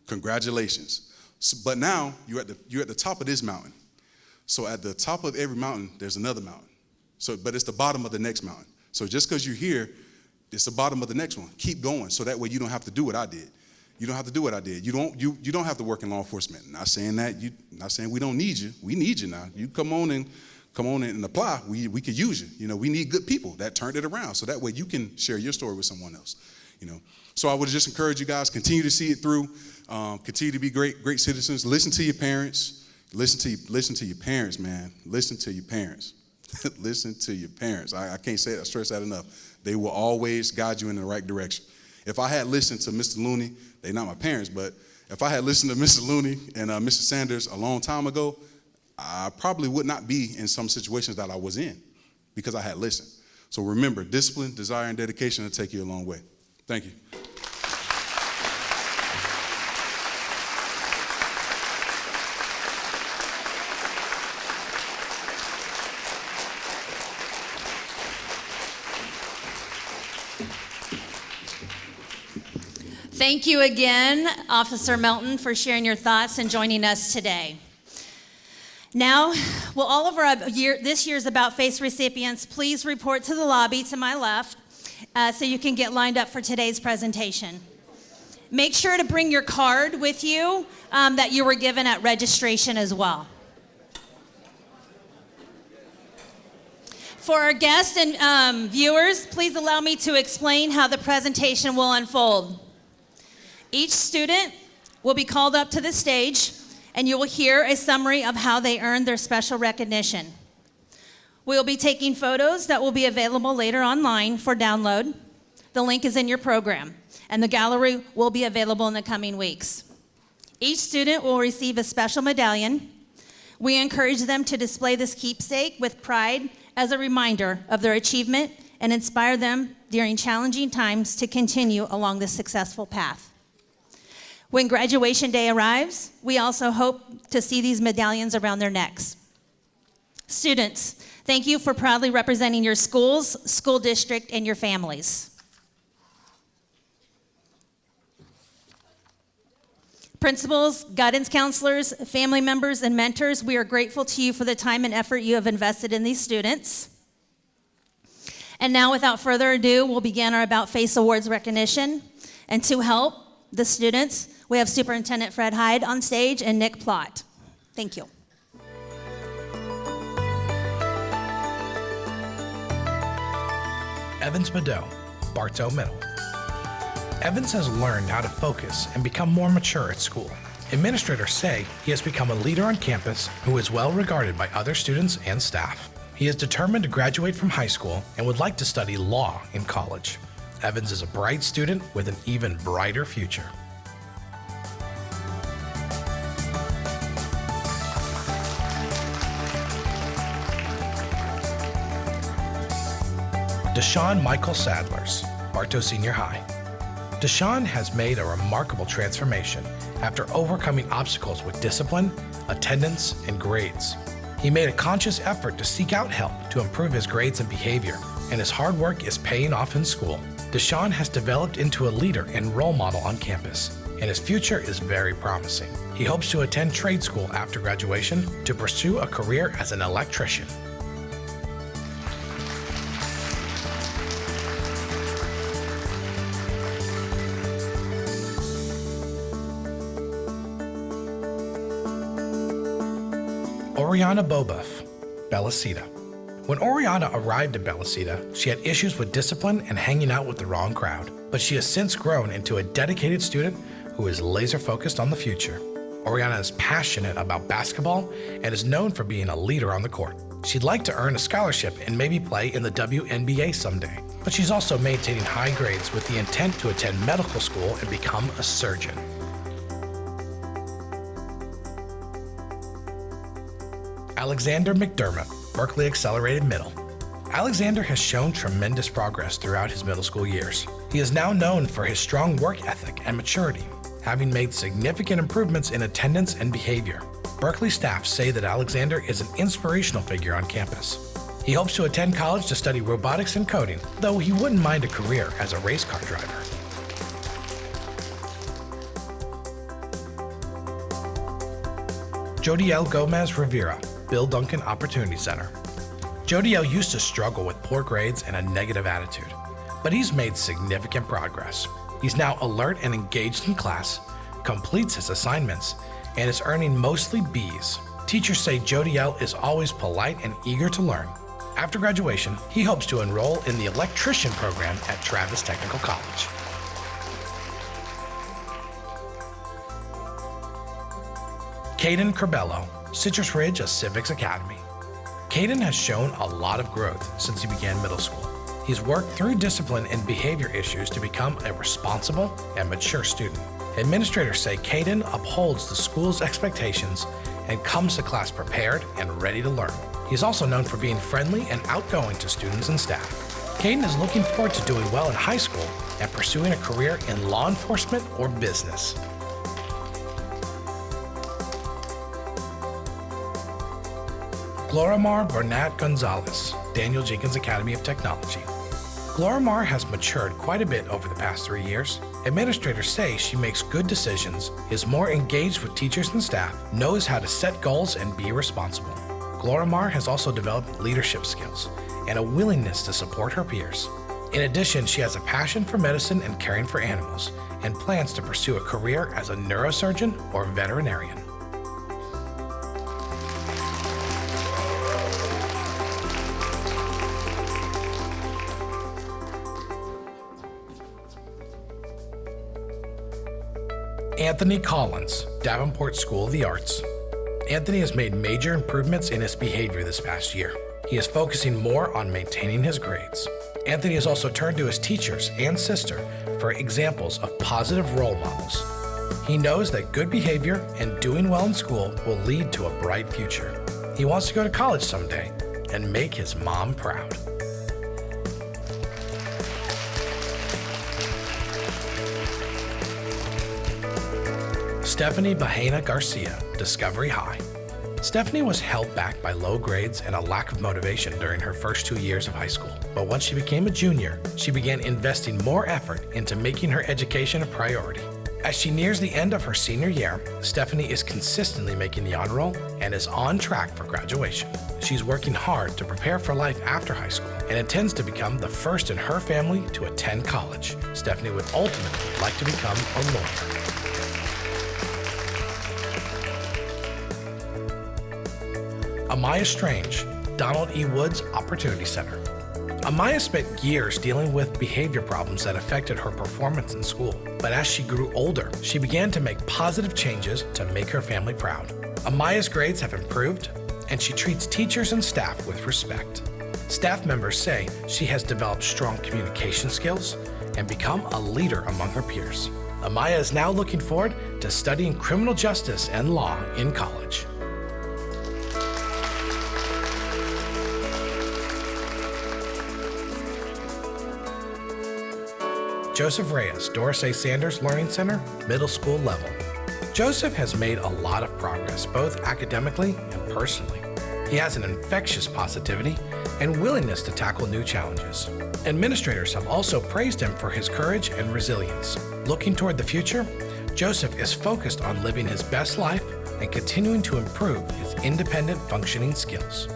Congratulations. So, but now you're at the top of this mountain. So at the top of every mountain, there's another mountain. So, but it's the bottom of the next mountain. So just because you're here, it's the bottom of the next one. Keep going, so that way you don't have to do what I did. You don't have to do what I did. You don't have to work in law enforcement. Not saying that. Not saying we don't need you. We need you now. You come on and apply. We could use you. We need good people that turned it around, so that way you can share your story with someone else. So I would just encourage you guys, continue to see it through, continue to be great citizens. Listen to your parents. Listen to your parents, man. Listen to your parents. Listen to your parents. I can't stress that enough. They will always guide you in the right direction. If I had listened to Mr. Looney, they're not my parents, but if I had listened to Mr. Looney and Mr. Sanders a long time ago, I probably would not be in some situations that I was in because I had listened. So remember, discipline, desire, and dedication will take you a long way. Thank you.
Thank you again, Officer Melton, for sharing your thoughts and joining us today. Now, will all of our this year's About Face recipients please report to the lobby to my left so you can get lined up for today's presentation. Make sure to bring your card with you that you were given at registration as well. For our guests and viewers, please allow me to explain how the presentation will unfold. Each student will be called up to the stage, and you will hear a summary of how they earned their special recognition. We'll be taking photos that will be available later online for download. The link is in your program, and the gallery will be available in the coming weeks. Each student will receive a special medallion. We encourage them to display this keepsake with pride as a reminder of their achievement and inspire them during challenging times to continue along this successful path. When graduation day arrives, we also hope to see these medallions around their necks. Students, thank you for proudly representing your schools, school district, and your families. Principals, guidance counselors, family members, and mentors, we are grateful to you for the time and effort you have invested in these students. And now, without further ado, we'll begin our About Face Awards recognition. And to help the students, we have Superintendent Fred Hyde on stage and Nick Plott. Thank you.
Evans Mado, Bartow Middle. Evans has learned how to focus and become more mature at school. Administrators say he has become a leader on campus who is well regarded by other students and staff. He is determined to graduate from high school and would like to study law in college. Evans is a bright student with an even brighter future. Deshaun Michael Sadlers, Bartow Senior High. Deshaun has made a remarkable transformation after overcoming obstacles with discipline, attendance, and grades. He made a conscious effort to seek out help to improve his grades and behavior, and his hard work is paying off in school. Deshaun has developed into a leader and role model on campus, and his future is very promising. He hopes to attend trade school after graduation to pursue a career as an electrician. Oriana Bobuff, Bellicita. When Oriana arrived at Bellicita, she had issues with discipline and hanging out with the wrong crowd, but she has since grown into a dedicated student who is laser focused on the future. Oriana is passionate about basketball and is known for being a leader on the court. She'd like to earn a scholarship and maybe play in the WNBA someday, but she's also maintaining high grades with the intent to attend medical school and become a surgeon. Alexander McDermott, Berkeley Accelerated Middle. Alexander has shown tremendous progress throughout his middle school years. He is now known for his strong work ethic and maturity, having made significant improvements in attendance and behavior. Berkeley staff say that Alexander is an inspirational figure on campus. He hopes to attend college to study robotics and coding, though he wouldn't mind a career as a race car driver. Jodiel Gomez Rivera, Bill Duncan Opportunity Center. Jodiel used to struggle with poor grades and a negative attitude, but he's made significant progress. He's now alert and engaged in class, completes his assignments, and is earning mostly B's. Teachers say Jodiel is always polite and eager to learn. After graduation, he hopes to enroll in the electrician program at Travis Technical College. Caden Corbello, Citrus Ridge, a Civics Academy. Caden has shown a lot of growth since he began middle school. He's worked through discipline and behavior issues to become a responsible and mature student. Administrators say Caden upholds the school's expectations and comes to class prepared and ready to learn. He's also known for being friendly and outgoing to students and staff. Caden is looking forward to doing well in high school and pursuing a career in law enforcement or business. Glorimar Bernat Gonzalez, Daniel Jenkins Academy of Technology. Glorimar has matured quite a bit over the past 3 years. Administrators say she makes good decisions, is more engaged with teachers and staff, knows how to set goals and be responsible. Glorimar has also developed leadership skills and a willingness to support her peers. In addition, she has a passion for medicine and caring for animals and plans to pursue a career as a neurosurgeon or veterinarian. Anthony Collins, Davenport School of the Arts. Anthony has made major improvements in his behavior this past year. He is focusing more on maintaining his grades. Anthony has also turned to his teachers and sister for examples of positive role models. He knows that good behavior and doing well in school will lead to a bright future. He wants to go to college someday and make his mom proud. Stephanie Bahena Garcia, Discovery High. Stephanie was held back by low grades and a lack of motivation during her first 2 years of high school. But once she became a junior, she began investing more effort into making her education a priority. As she nears the end of her senior year, Stephanie is consistently making the honor roll and is on track for graduation. She's working hard to prepare for life after high school and intends to become the first in her family to attend college. Stephanie would ultimately like to become a lawyer. Amaya Strange, Donald E. Woods Opportunity Center. Amaya spent years dealing with behavior problems that affected her performance in school. But as she grew older, she began to make positive changes to make her family proud. Amaya's grades have improved, and she treats teachers and staff with respect. Staff members say she has developed strong communication skills and become a leader among her peers. Amaya is now looking forward to studying criminal justice and law in college. Joseph Reyes, Doris A. Sanders Learning Center, middle school level. Joseph has made a lot of progress, both academically and personally. He has an infectious positivity and willingness to tackle new challenges. Administrators have also praised him for his courage and resilience. Looking toward the future, Joseph is focused on living his best life and continuing to improve his independent functioning skills.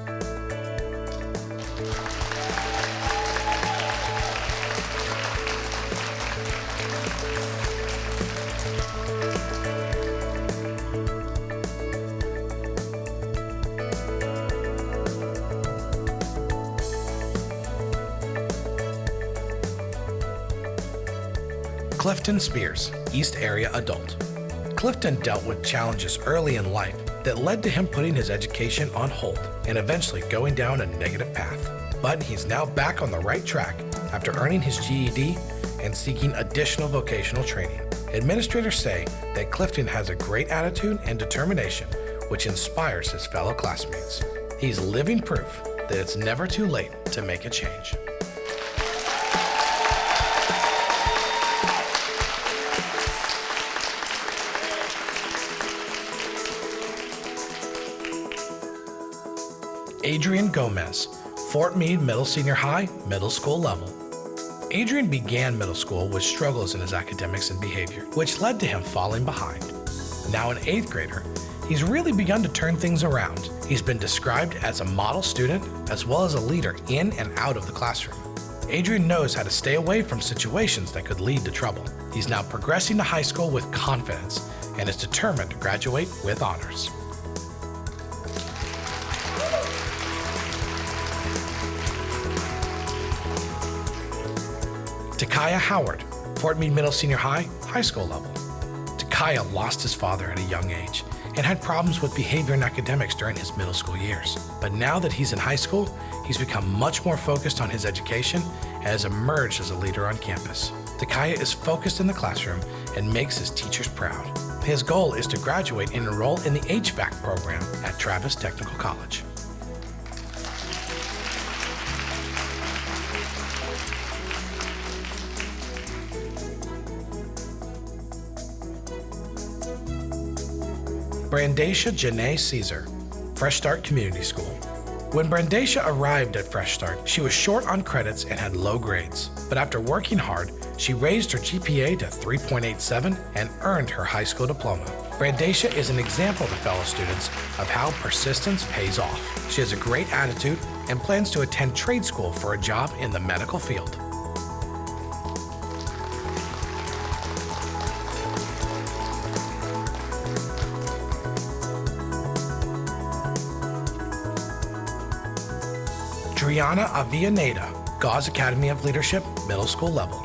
Clifton Spears, East Area Adult. Clifton dealt with challenges early in life that led to him putting his education on hold and eventually going down a negative path. But he's now back on the right track after earning his GED and seeking additional vocational training. Administrators say that Clifton has a great attitude and determination, which inspires his fellow classmates. He's living proof that it's never too late to make a change. Adrian Gomez, Fort Meade Middle Senior High, middle school level. Adrian began middle school with struggles in his academics and behavior, which led to him falling behind. Now an 8th grader, he's really begun to turn things around. He's been described as a model student as well as a leader in and out of the classroom. Adrian knows how to stay away from situations that could lead to trouble. He's now progressing to high school with confidence and is determined to graduate with honors. Takaya Howard, Fort Meade Middle Senior High, high school level. Takaya lost his father at a young age and had problems with behavior and academics during his middle school years. But now that he's in high school, he's become much more focused on his education and has emerged as a leader on campus. Takaya is focused in the classroom and makes his teachers proud. His goal is to graduate and enroll in the HVAC program at Travis Technical College. Brandacia Janae Caesar, Fresh Start Community School. When Brandacia arrived at Fresh Start, she was short on credits and had low grades. But after working hard, she raised her GPA to 3.87 and earned her high school diploma. Brandacia is an example to fellow students of how persistence pays off. She has a great attitude and plans to attend trade school for a job in the medical field. Driana Avianeda, Gauze Academy of Leadership, middle school level.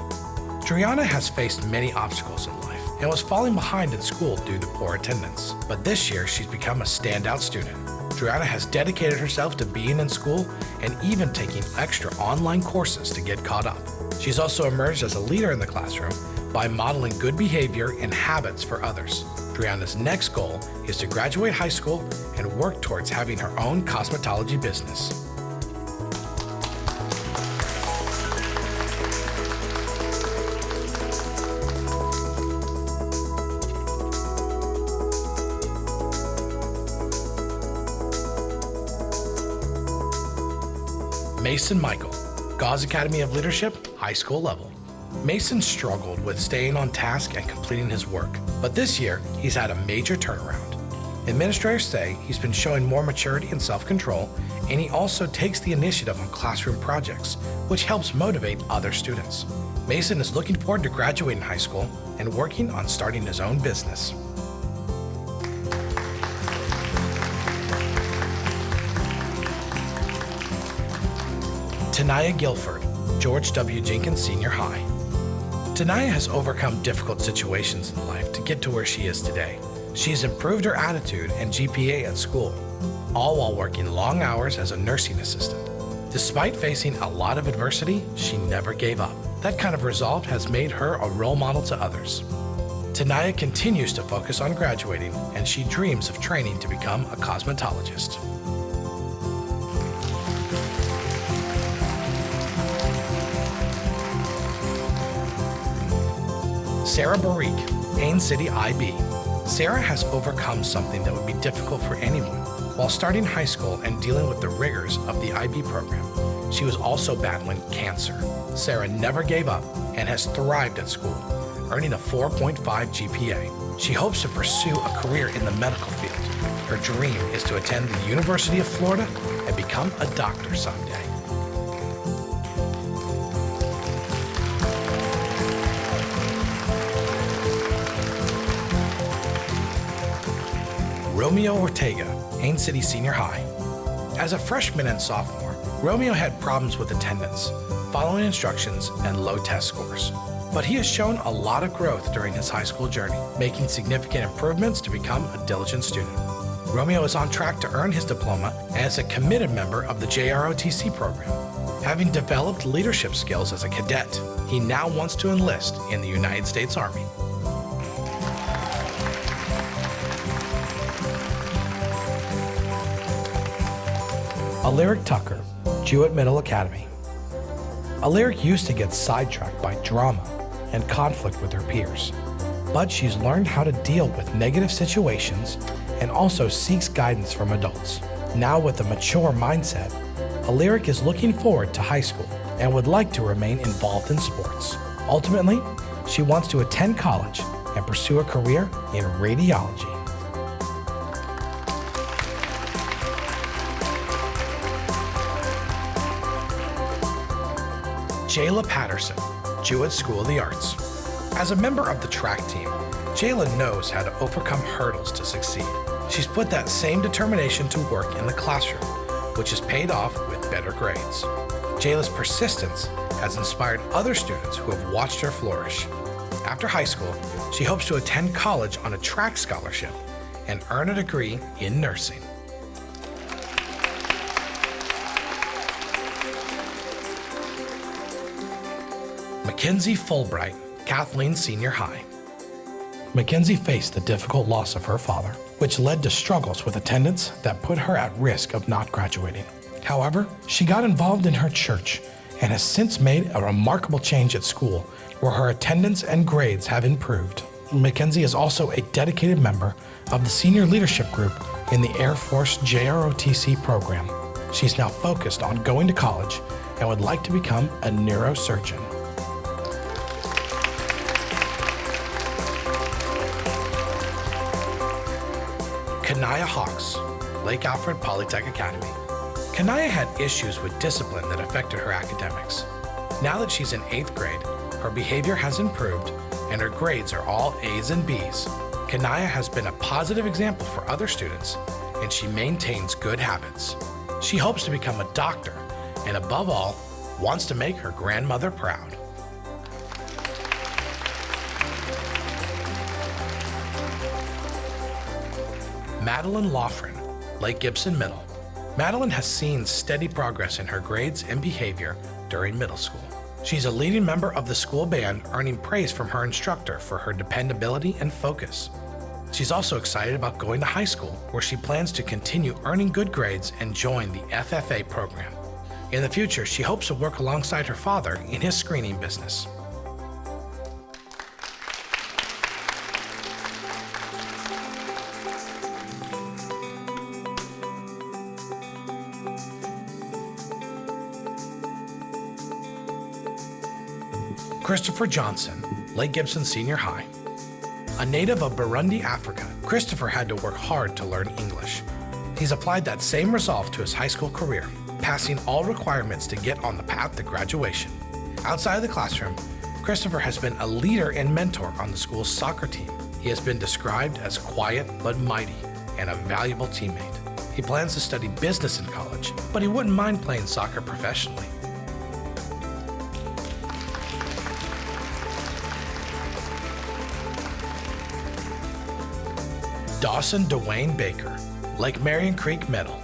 Driana has faced many obstacles in life and was falling behind in school due to poor attendance. But this year, she's become a standout student. Driana has dedicated herself to being in school and even taking extra online courses to get caught up. She's also emerged as a leader in the classroom by modeling good behavior and habits for others. Driana's next goal is to graduate high school and work towards having her own cosmetology business. Mason Michael, Gauze Academy of Leadership, high school level. Mason struggled with staying on task and completing his work, but this year he's had a major turnaround. Administrators say he's been showing more maturity and self-control, and he also takes the initiative on classroom projects, which helps motivate other students. Mason is looking forward to graduating high school and working on starting his own business. Tanaya Guilford, George W. Jenkins Senior High. Tanaya has overcome difficult situations in life to get to where she is today. She has improved her attitude and GPA at school, all while working long hours as a nursing assistant. Despite facing a lot of adversity, she never gave up. That kind of resolve has made her a role model to others. Tanaya continues to focus on graduating, and she dreams of training to become a cosmetologist. Sarah Barik, Haines City IB. Sarah has overcome something that would be difficult for anyone. While starting high school and dealing with the rigors of the IB program, she was also battling cancer. Sarah never gave up and has thrived at school, earning a 4.5 GPA. She hopes to pursue a career in the medical field. Her dream is to attend the University of Florida and become a doctor someday. Romeo Ortega, Haines City Senior High. As a freshman and sophomore, Romeo had problems with attendance, following instructions, and low test scores. But he has shown a lot of growth during his high school journey, making significant improvements to become a diligent student. Romeo is on track to earn his diploma and is a committed member of the JROTC program. Having developed leadership skills as a cadet, he now wants to enlist in the United States Army. Alaric Tucker, Jewett Middle Academy. Alaric used to get sidetracked by drama and conflict with her peers, but she's learned how to deal with negative situations and also seeks guidance from adults. Now with a mature mindset, Alaric is looking forward to high school and would like to remain involved in sports. Ultimately, she wants to attend college and pursue a career in radiology. Jayla Patterson, Jewett School of the Arts. As a member of the track team, Jayla knows how to overcome hurdles to succeed. She's put that same determination to work in the classroom, which has paid off with better grades. Jayla's persistence has inspired other students who have watched her flourish. After high school, she hopes to attend college on a track scholarship and earn a degree in nursing. Mackenzie Fulbright, Kathleen Senior High. Mackenzie faced the difficult loss of her father, which led to struggles with attendance that put her at risk of not graduating. However, she got involved in her church and has since made a remarkable change at school where her attendance and grades have improved. Mackenzie is also a dedicated member of the senior leadership group in the Air Force JROTC program. She's now focused on going to college and would like to become a neurosurgeon. Kanaya Hawks, Lake Alfred Polytech Academy. Kanaya had issues with discipline that affected her academics. Now that she's in 8th grade, her behavior has improved and her grades are all A's and B's. Kanaya has been a positive example for other students and she maintains good habits. She hopes to become a doctor and above all, wants to make her grandmother proud. Madeline Loughran, Lake Gibson Middle. Madeline has seen steady progress in her grades and behavior during middle school. She's a leading member of the school band, earning praise from her instructor for her dependability and focus. She's also excited about going to high school, where she plans to continue earning good grades and join the FFA program. In the future, she hopes to work alongside her father in his screening business. Christopher Johnson, Lake Gibson Senior High. A native of Burundi, Africa, Christopher had to work hard to learn English. He's applied that same resolve to his high school career, passing all requirements to get on the path to graduation. Outside of the classroom, Christopher has been a leader and mentor on the school's soccer team. He has been described as quiet but mighty and a valuable teammate. He plans to study business in college, but he wouldn't mind playing soccer professionally. Dawson Dwayne Baker, Lake Marion Creek Middle.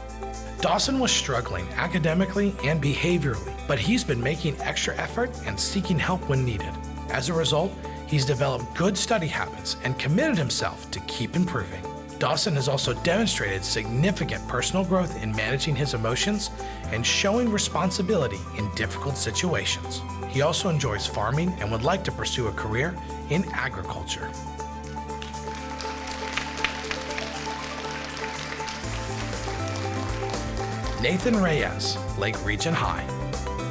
Dawson was struggling academically and behaviorally, but he's been making extra effort and seeking help when needed. As a result, he's developed good study habits and committed himself to keep improving. Dawson has also demonstrated significant personal growth in managing his emotions and showing responsibility in difficult situations. He also enjoys farming and would like to pursue a career in agriculture. Nathan Reyes, Lake Region High.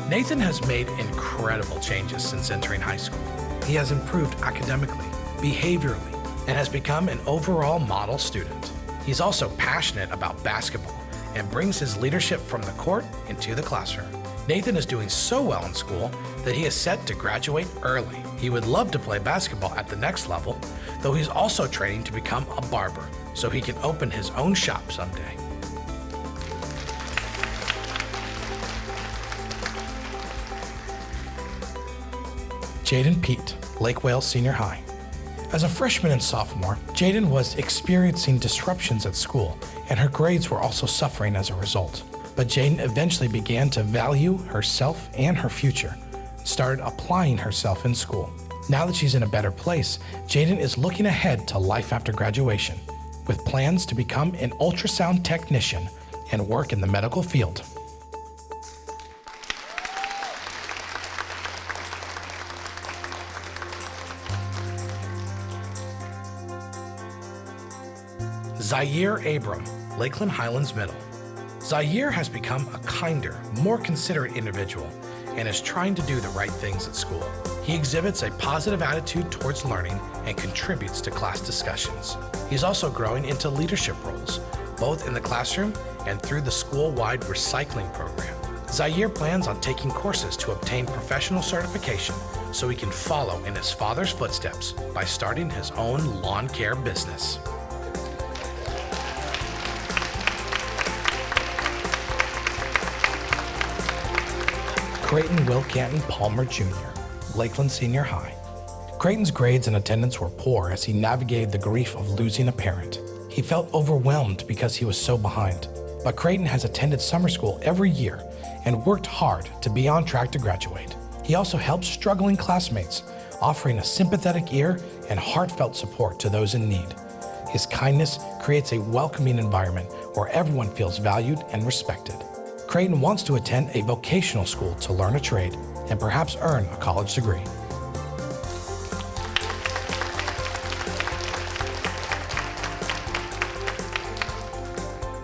Nathan has made incredible changes since entering high school. He has improved academically, behaviorally, and has become an overall model student. He's also passionate about basketball and brings his leadership from the court into the classroom. Nathan is doing so well in school that he is set to graduate early. He would love to play basketball at the next level, though he's also training to become a barber so he can open his own shop someday. Jaden Pete, Lake Wales Senior High. As a freshman and sophomore, Jaden was experiencing disruptions at school, and her grades were also suffering as a result. But Jaden eventually began to value herself and her future, and started applying herself in school. Now that she's in a better place, Jaden is looking ahead to life after graduation, with plans to become an ultrasound technician and work in the medical field. Zaire Abram, Lakeland Highlands Middle. Zaire has become a kinder, more considerate individual and is trying to do the right things at school. He exhibits a positive attitude towards learning and contributes to class discussions. He's also growing into leadership roles, both in the classroom and through the school-wide recycling program. Zaire plans on taking courses to obtain professional certification so he can follow in his father's footsteps by starting his own lawn care business. Creighton Will Canton Palmer Jr., Lakeland Senior High. Creighton's grades and attendance were poor as he navigated the grief of losing a parent. He He felt overwhelmed because he was so behind. But Creighton has attended summer school every year and worked hard to be on track to graduate. He also helps struggling classmates, offering a sympathetic ear and heartfelt support to those in need. His kindness creates a welcoming environment where everyone feels valued and respected. Creighton wants to attend a vocational school to learn a trade and perhaps earn a college degree.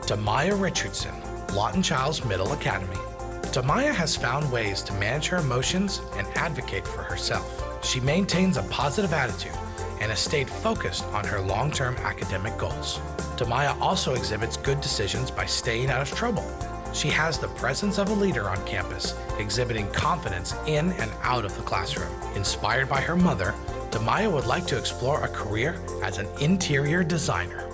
Damaya Richardson, Lawton Childs Middle Academy. Damaya has found ways to manage her emotions and advocate for herself. She maintains a positive attitude and has stayed focused on her long-term academic goals. Damaya also exhibits good decisions by staying out of trouble. She has the presence of a leader on campus, exhibiting confidence in and out of the classroom. Inspired by her mother, Damaya would like to explore a career as an interior designer.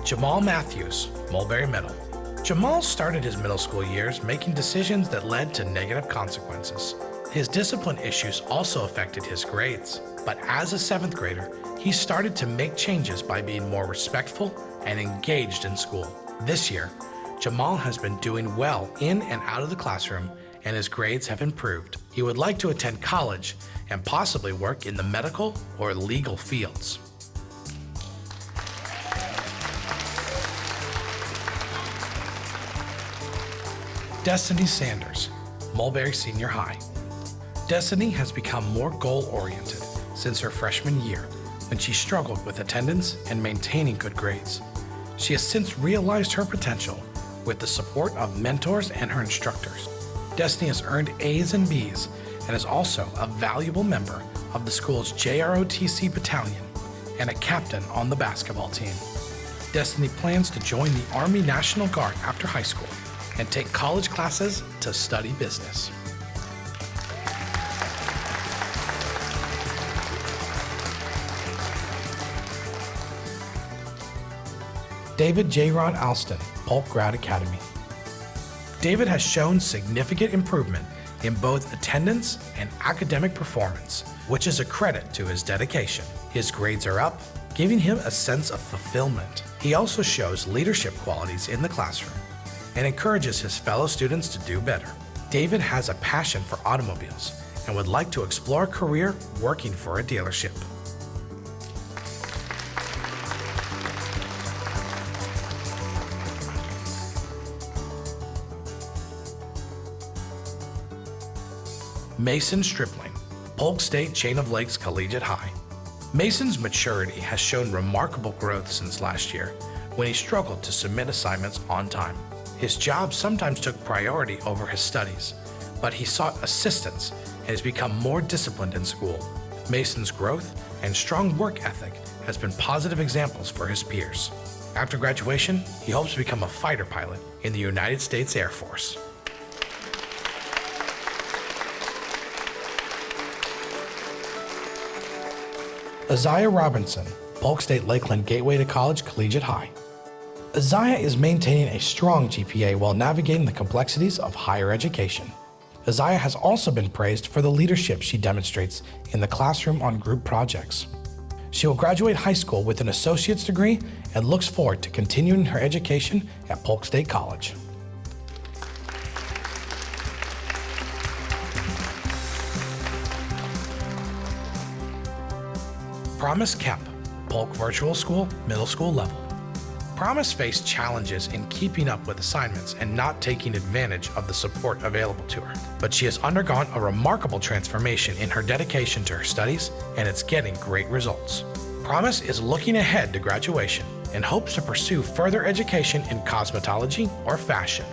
Jamal Matthews, Mulberry Middle. Jamal started his middle school years making decisions that led to negative consequences. His discipline issues also affected his grades, but as a 7th grader, he started to make changes by being more respectful and engaged in school. This year, Jamal has been doing well in and out of the classroom, and his grades have improved. He would like to attend college and possibly work in the medical or legal fields. Destiny Sanders, Mulberry Senior High. Destiny has become more goal-oriented since her freshman year, when she struggled with attendance and maintaining good grades. She has since realized her potential with the support of mentors and her instructors. Destiny has earned A's and B's and is also a valuable member of the school's JROTC battalion and a captain on the basketball team. Destiny plans to join the Army National Guard after high school and take college classes to study business. David J. Ron Alston, Polk Grad Academy. David has shown significant improvement in both attendance and academic performance, which is a credit to his dedication. His grades are up, giving him a sense of fulfillment. He also shows leadership qualities in the classroom and encourages his fellow students to do better. David has a passion for automobiles and would like to explore a career working for a dealership. Mason Stripling, Polk State Chain of Lakes Collegiate High. Mason's maturity has shown remarkable growth since last year, when he struggled to submit assignments on time. His job sometimes took priority over his studies, but he sought assistance and has become more disciplined in school. Mason's growth and strong work ethic has been positive examples for his peers. After graduation, he hopes to become a fighter pilot in the United States Air Force. Isaiah Robinson, Polk State Lakeland Gateway to College Collegiate High. Isaiah is maintaining a strong GPA while navigating the complexities of higher education. Isaiah has also been praised for the leadership she demonstrates in the classroom on group projects. She will graduate high school with an associate's degree and looks forward to continuing her education at Polk State College. Promise Kemp, Polk Virtual School, middle school level. Promise faced challenges in keeping up with assignments and not taking advantage of the support available to her, but she has undergone a remarkable transformation in her dedication to her studies, and it's getting great results. Promise is looking ahead to graduation and hopes to pursue further education in cosmetology or fashion.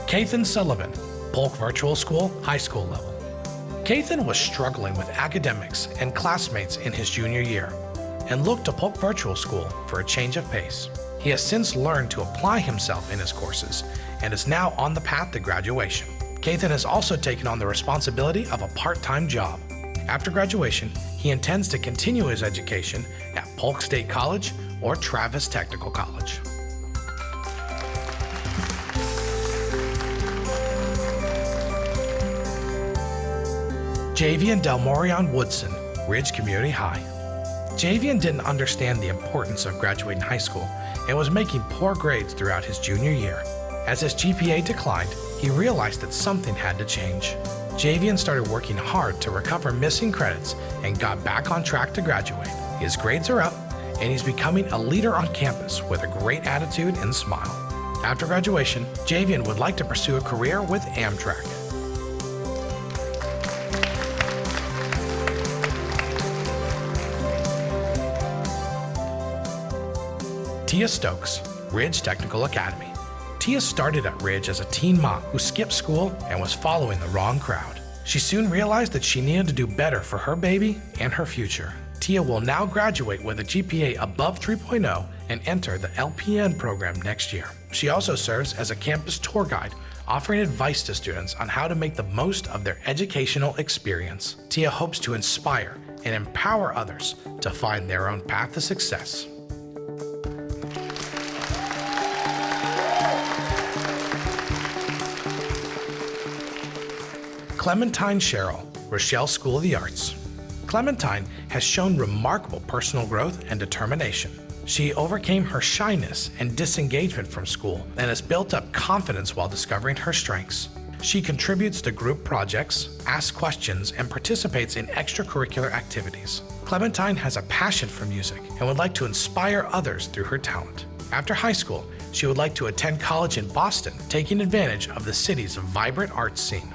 Kathan Sullivan, Polk Virtual School, high school level. Kathan was struggling with academics and classmates in his junior year and looked to Polk Virtual School for a change of pace. He has since learned to apply himself in his courses and is now on the path to graduation. Kathan has also taken on the responsibility of a part-time job. After graduation, he intends to continue his education at Polk State College or Travis Technical College. Xavier Delmorion Woodson, Ridge Community High. Xavier didn't understand the importance of graduating high school and was making poor grades throughout his junior year. As his GPA declined, he realized that something had to change. Xavier started working hard to recover missing credits and got back on track to graduate. His grades are up, and he's becoming a leader on campus with a great attitude and smile. After graduation, Xavier would like to pursue a career with Amtrak. Tia Stokes, Ridge Technical Academy. Tia started at Ridge as a teen mom who skipped school and was following the wrong crowd. She soon realized that she needed to do better for her baby and her future. Tia will now graduate with a GPA above 3.0 and enter the LPN program next year. She also serves as a campus tour guide, offering advice to students on how to make the most of their educational experience. Tia hopes to inspire and empower others to find their own path to success. Clementine Sherrill, Rochelle School of the Arts. Clementine has shown remarkable personal growth and determination. She overcame her shyness and disengagement from school and has built up confidence while discovering her strengths. She contributes to group projects, asks questions, and participates in extracurricular activities. Clementine has a passion for music and would like to inspire others through her talent. After high school, she would like to attend college in Boston, taking advantage of the city's vibrant arts scene.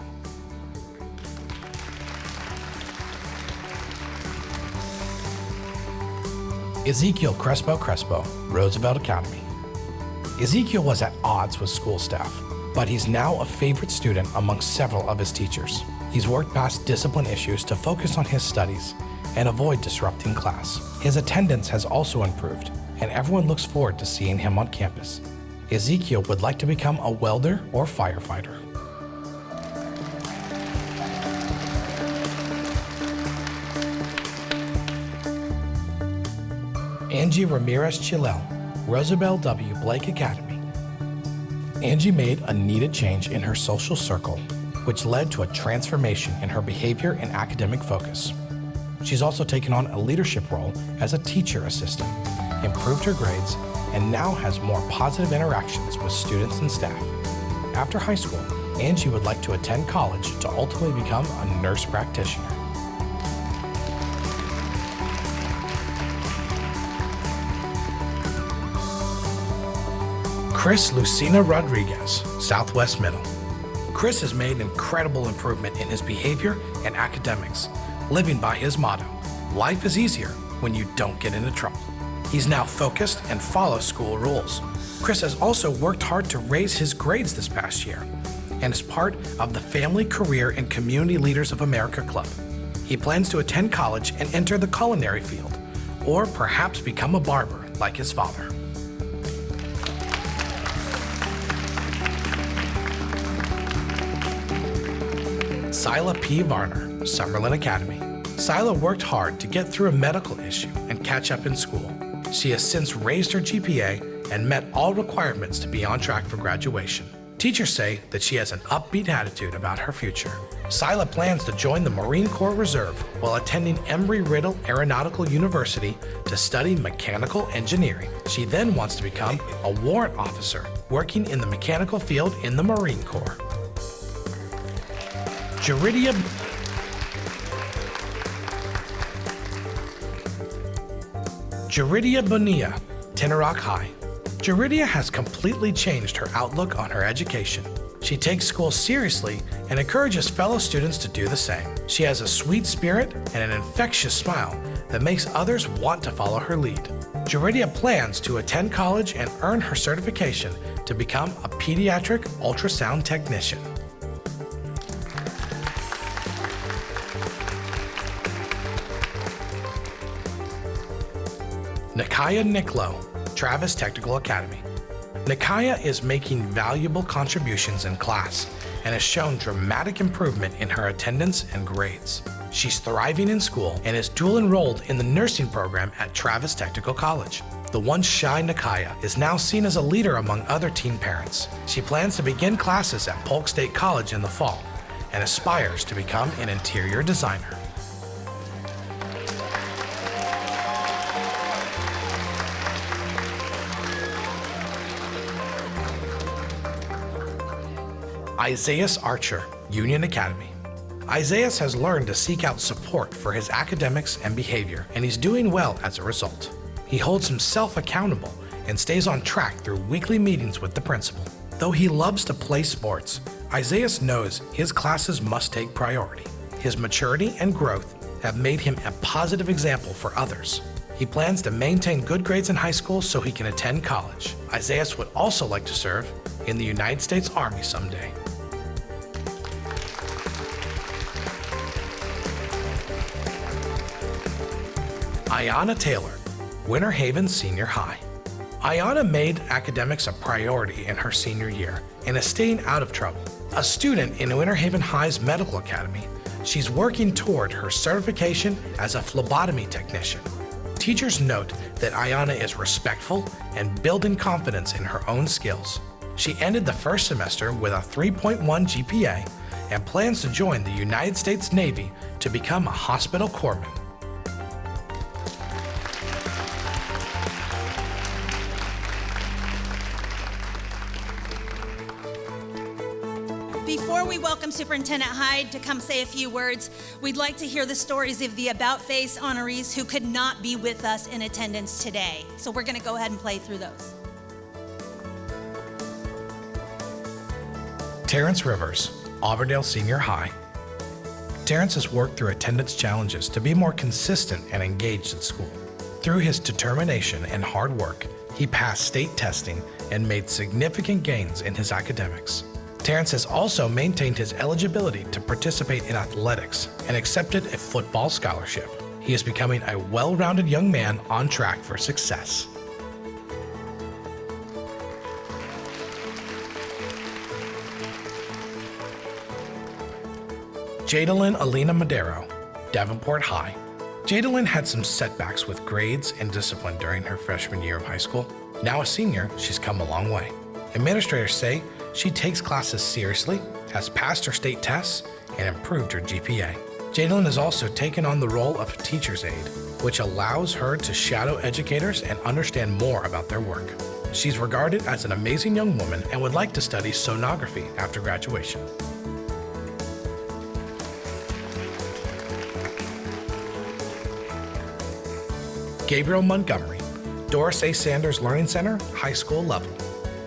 Ezekiel Crespo, Roosevelt Academy. Ezekiel was at odds with school staff, but he's now a favorite student among several of his teachers. He's worked past discipline issues to focus on his studies and avoid disrupting class. His attendance has also improved, and everyone looks forward to seeing him on campus. Ezekiel would like to become a welder or firefighter. Angie Ramirez Chilel, Rosabelle W. Blake Academy. Angie made a needed change in her social circle, which led to a transformation in her behavior and academic focus. She's also taken on a leadership role as a teacher assistant, improved her grades, and now has more positive interactions with students and staff. After high school, Angie would like to attend college to ultimately become a nurse practitioner. Chris Lucina Rodriguez, Southwest Middle. Chris has made an incredible improvement in his behavior and academics, living by his motto, life is easier when you don't get into trouble. He's now focused and follows school rules. Chris has also worked hard to raise his grades this past year and is part of the Family, Career, and Community Leaders of America Club. He plans to attend college and enter the culinary field, or perhaps become a barber like his father. Sila P. Varner, Summerlin Academy. Sila worked hard to get through a medical issue and catch up in school. She has since raised her GPA and met all requirements to be on track for graduation. Teachers say that she has an upbeat attitude about her future. Sila plans to join the Marine Corps Reserve while attending Embry-Riddle Aeronautical University to study mechanical engineering. She then wants to become a warrant officer working in the mechanical field in the Marine Corps. Jaridia Bonilla, Tinnerock High. Jaridia has completely changed her outlook on her education. She takes school seriously and encourages fellow students to do the same. She has a sweet spirit and an infectious smile that makes others want to follow her lead. Jaridia plans to attend college and earn her certification to become a pediatric ultrasound technician. Nikaya Nicklow, Travis Technical Academy. Nikaya is making valuable contributions in class and has shown dramatic improvement in her attendance and grades. She's thriving in school and is dual enrolled in the nursing program at Travis Technical College. The once shy Nakaya is now seen as a leader among other teen parents. She plans to begin classes at Polk State College in the fall and aspires to become an interior designer. Isaiah Archer, Union Academy. Isaiah has learned to seek out support for his academics and behavior, and he's doing well as a result. He holds himself accountable and stays on track through weekly meetings with the principal. Though he loves to play sports, Isaiah knows his classes must take priority. His maturity and growth have made him a positive example for others. He plans to maintain good grades in high school so he can attend college. Isaiah would also like to serve in the United States Army someday. Ayanna Taylor, Winter Haven Senior High. Ayanna made academics a priority in her senior year and is staying out of trouble. A student in Winter Haven High's medical academy, she's working toward her certification as a phlebotomy technician. Teachers note that Ayanna is respectful and building confidence in her own skills. She ended the first semester with a 3.1 GPA and plans to join the United States Navy to become a hospital corpsman.
Before we welcome Superintendent Hyde to come say a few words, we'd like to hear the stories of the About Face honorees who could not be with us in attendance today. So we're going to go ahead and play through those.
Terrence Rivers, Auburndale Senior High. Terrence has worked through attendance challenges to be more consistent and engaged at school. Through his determination and hard work, he passed state testing and made significant gains in his academics. Terrence has also maintained his eligibility to participate in athletics and accepted a football scholarship. He is becoming a well-rounded young man on track for success. Jadalyn Alina Madero, Davenport High. Jadalyn had some setbacks with grades and discipline during her freshman year of high school. Now a senior, she's come a long way. Administrators say she takes classes seriously, has passed her state tests, and improved her GPA. Jadalyn has also taken on the role of teacher's aide, which allows her to shadow educators and understand more about their work. She's regarded as an amazing young woman and would like to study sonography after graduation. Gabriel Montgomery, Doris A. Sanders Learning Center, high school level.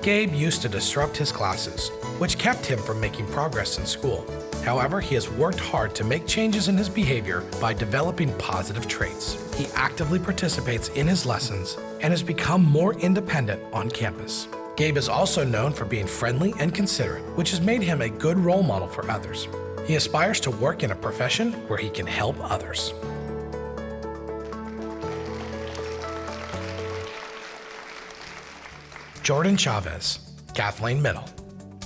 Gabe used to disrupt his classes, which kept him from making progress in school. However, he has worked hard to make changes in his behavior by developing positive traits. He actively participates in his lessons and has become more independent on campus. Gabe is also known for being friendly and considerate, which has made him a good role model for others. He aspires to work in a profession where he can help others. Jordan Chavez, Kathleen Middle.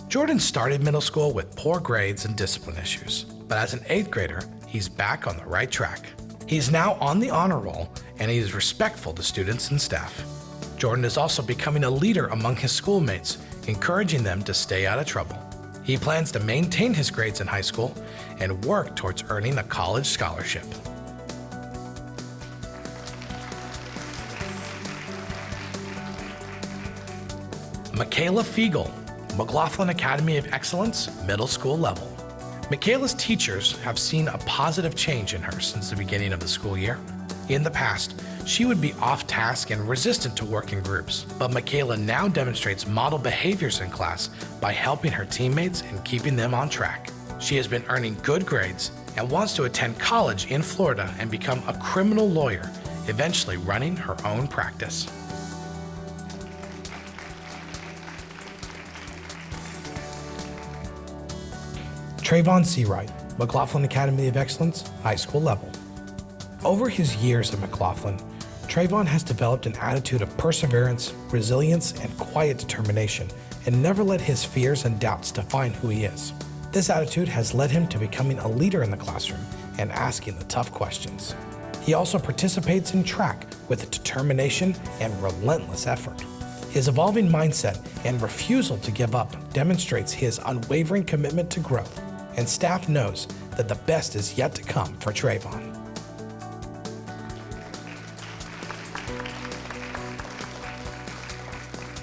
Jordan started middle school with poor grades and discipline issues, but as an 8th grader, he's back on the right track. He's now on the honor roll, and he is respectful to students and staff. Jordan is also becoming a leader among his schoolmates, encouraging them to stay out of trouble. He plans to maintain his grades in high school and work towards earning a college scholarship. Michaela Fiegel, McLaughlin Academy of Excellence, middle school level. Michaela's teachers have seen a positive change in her since the beginning of the school year. In the past, she would be off task and resistant to work in groups, but Michaela now demonstrates model behaviors in class by helping her teammates and keeping them on track. She has been earning good grades and wants to attend college in Florida and become a criminal lawyer, eventually running her own practice. Trayvon Seawright, McLaughlin Academy of Excellence, high school level. Over his years at McLaughlin, Trayvon has developed an attitude of perseverance, resilience, and quiet determination, and never let his fears and doubts define who he is. This attitude has led him to becoming a leader in the classroom and asking the tough questions. He also participates in track with determination and relentless effort. His evolving mindset and refusal to give up demonstrates his unwavering commitment to growth, and staff knows that the best is yet to come for Trayvon.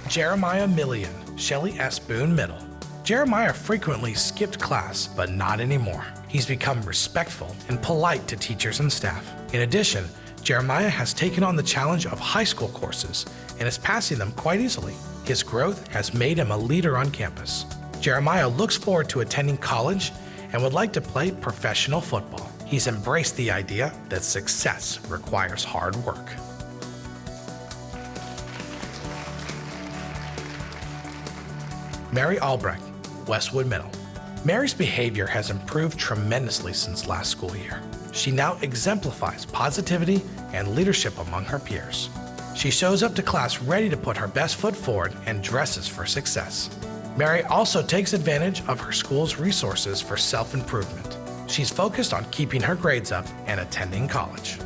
Jeremiah Millian, Shelley S. Boone Middle. Jeremiah frequently skipped class, but not anymore. He's become respectful and polite to teachers and staff. In addition, Jeremiah has taken on the challenge of high school courses and is passing them quite easily. His growth has made him a leader on campus. Jeremiah looks forward to attending college and would like to play professional football. He's embraced the idea that success requires hard work. Mary Albrecht, Westwood Middle. Mary's behavior has improved tremendously since last school year. She now exemplifies positivity and leadership among her peers. She shows up to class ready to put her best foot forward and dresses for success. Mary also takes advantage of her school's resources for self-improvement. She's focused on keeping her grades up and attending college.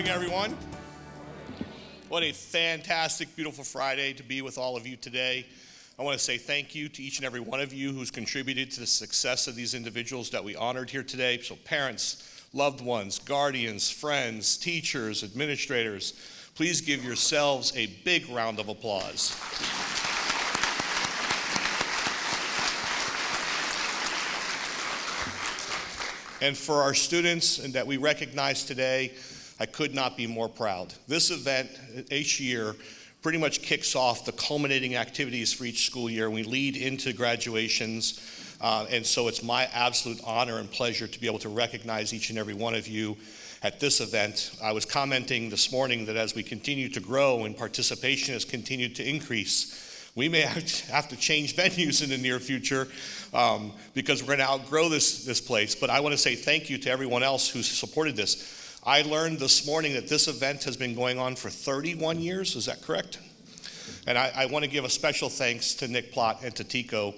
Everyone. What a fantastic, beautiful Friday to be with all of you today. I want to say thank you to each and every one of you who's contributed to the success of these individuals that we honored here today. So parents, loved ones, guardians, friends, teachers, administrators, please give yourselves a big round of applause. And for our students and that we recognize today, I could not be more proud. This event each year pretty much kicks off the culminating activities for each school year. We lead into graduations, and so it's my absolute honor and pleasure to be able to recognize each and every one of you at this event. I was commenting this morning that as we continue to grow and participation has continued to increase, we may have to change venues in the near future because we're going to outgrow this place. But I want to say thank you to everyone else who's supported this. I learned this morning that this event has been going on for 31 years. Is that correct? And I want to give a special thanks to Nick Plott and to Tico.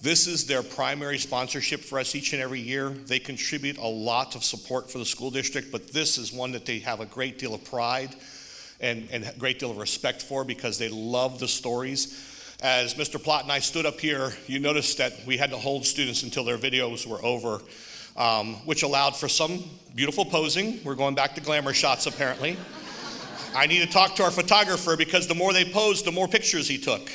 This is their primary sponsorship for us each and every year. They contribute a lot of support for the school district, but this is one that they have a great deal of pride and a great deal of respect for because they love the stories. As Mr. Plott and I stood up here, you noticed that we had to hold students until their videos were over, which allowed for some beautiful posing. We're going back to glamour shots, apparently. I need to talk to our photographer because the more they posed, the more pictures he took.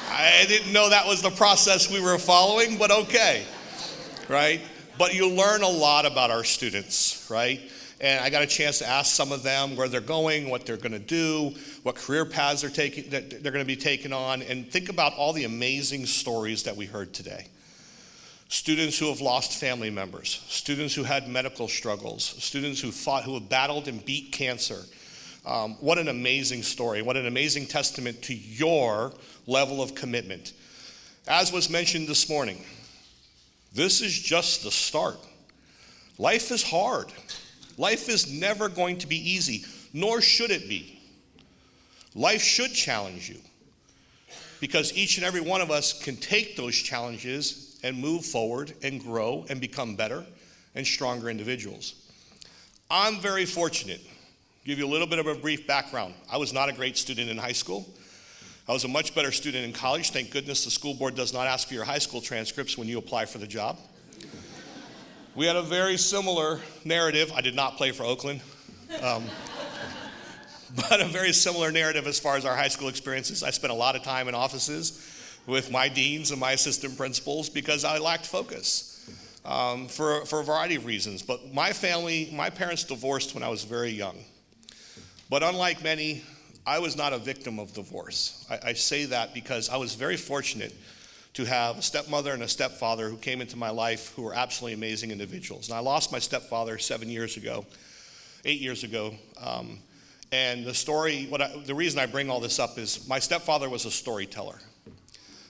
I didn't know that was the process we were following, but okay, right? But you learn a lot about our students, right? And I got a chance to ask some of them where they're going, what they're going to do, what career paths they're going to be taking on, and think about all the amazing stories that we heard today. Students who have lost family members, students who had medical struggles, students who have battled and beat cancer. What an amazing story. What an amazing testament to your level of commitment. As was mentioned this morning, this is just the start. Life is hard. Life is never going to be easy, nor should it be. Life should challenge you because each and every one of us can take those challenges and move forward and grow and become better and stronger individuals. I'm very fortunate. Give you a little bit of a brief background. I was not a great student in high school. I was a much better student in college. Thank goodness the school board does not ask for your high school transcripts when you apply for the job. We had a very similar narrative. I did not play for Oakland. But a very similar narrative as far as our high school experiences. I spent a lot of time in offices with my deans and my assistant principals because I lacked focus for a variety of reasons. But my parents divorced when I was very young. But unlike many, I was not a victim of divorce. I say that because I was very fortunate to have a stepmother and a stepfather who came into my life who were absolutely amazing individuals. And I lost my stepfather 8 years ago. And the reason I bring all this up is my stepfather was a storyteller.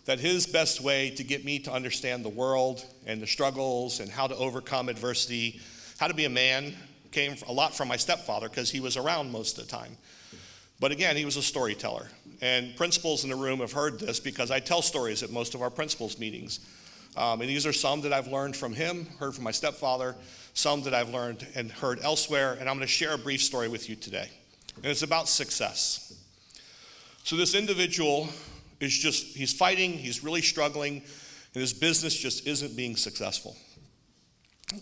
That his best way to get me to understand the world and the struggles and how to overcome adversity, how to be a man, came a lot from my stepfather because he was around most of the time. But again, he was a storyteller. And principals in the room have heard this because I tell stories at most of our principals' meetings. And these are some that I've learned from him, heard from my stepfather, some that I've learned and heard elsewhere. And I'm going to share a brief story with you today. And it's about success. So this individual he's fighting, he's really struggling, and his business just isn't being successful.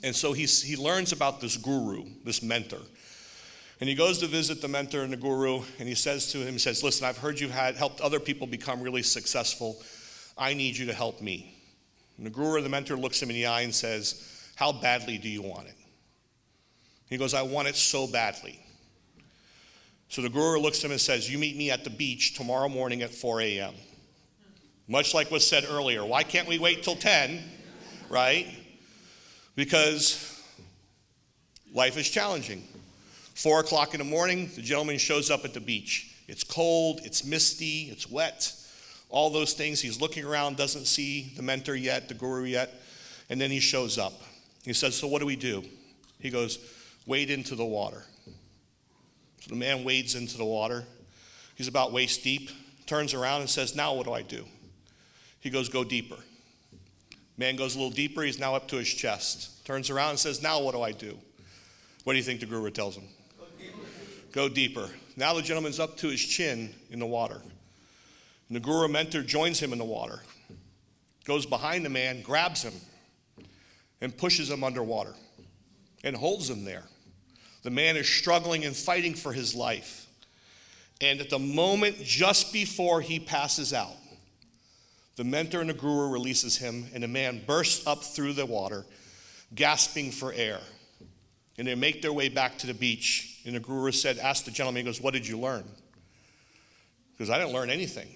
And so he learns about this guru, this mentor. And he goes to visit the mentor and the guru, and he says to him, listen, I've heard you've helped other people become really successful. I need you to help me. And the guru or the mentor looks him in the eye and says, how badly do you want it? He goes, I want it so badly. So the guru looks at him and says, you meet me at the beach tomorrow morning at 4 a.m. Much like was said earlier, why can't we wait till 10, right? Because life is challenging. 4 o'clock in the morning, the gentleman shows up at the beach. It's cold, it's misty, it's wet, all those things. He's looking around, doesn't see the mentor yet, the guru yet, and then he shows up. He says, so what do we do? He goes, wade into the water. So the man wades into the water. He's about waist deep, turns around and says, now what do I do? He goes, go deeper. Man goes a little deeper. He's now up to his chest. Turns around and says, now what do I do? What do you think the guru tells him? Go deeper. Now the gentleman's up to his chin in the water. And the guru mentor joins him in the water, goes behind the man, grabs him, and pushes him underwater and holds him there. The man is struggling and fighting for his life. And at the moment just before he passes out, the mentor and the guru releases him, and the man bursts up through the water, gasping for air. And they make their way back to the beach. And the guru said, asked the gentleman, he goes, what did you learn? He goes, I didn't learn anything.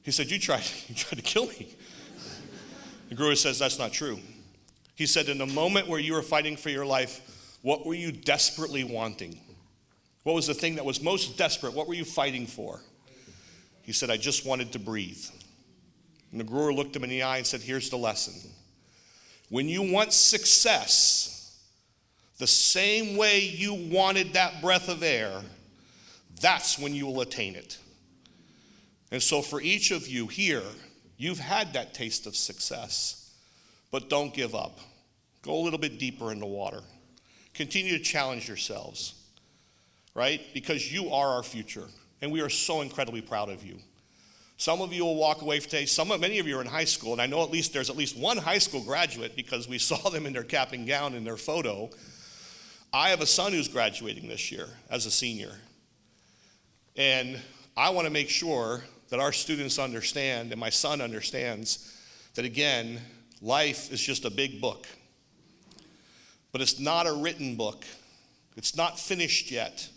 He said, you tried to kill me. The guru says, that's not true. He said, in the moment where you were fighting for your life, what were you desperately wanting? What was the thing that was most desperate? What were you fighting for? He said, I just wanted to breathe. And the guru looked him in the eye and said, here's the lesson. When you want success, the same way you wanted that breath of air, that's when you will attain it. And so for each of you here, you've had that taste of success, but don't give up. Go a little bit deeper in the water. Continue to challenge yourselves, right? Because you are our future, and we are so incredibly proud of you. Some of you will walk away today. Many of you are in high school, and I know there's at least one high school graduate because we saw them in their cap and gown in their photo. I have a son who's graduating this year as a senior, and I want to make sure that our students understand, and my son understands, that again, life is just a big book. But it's not a written book. It's not finished yet.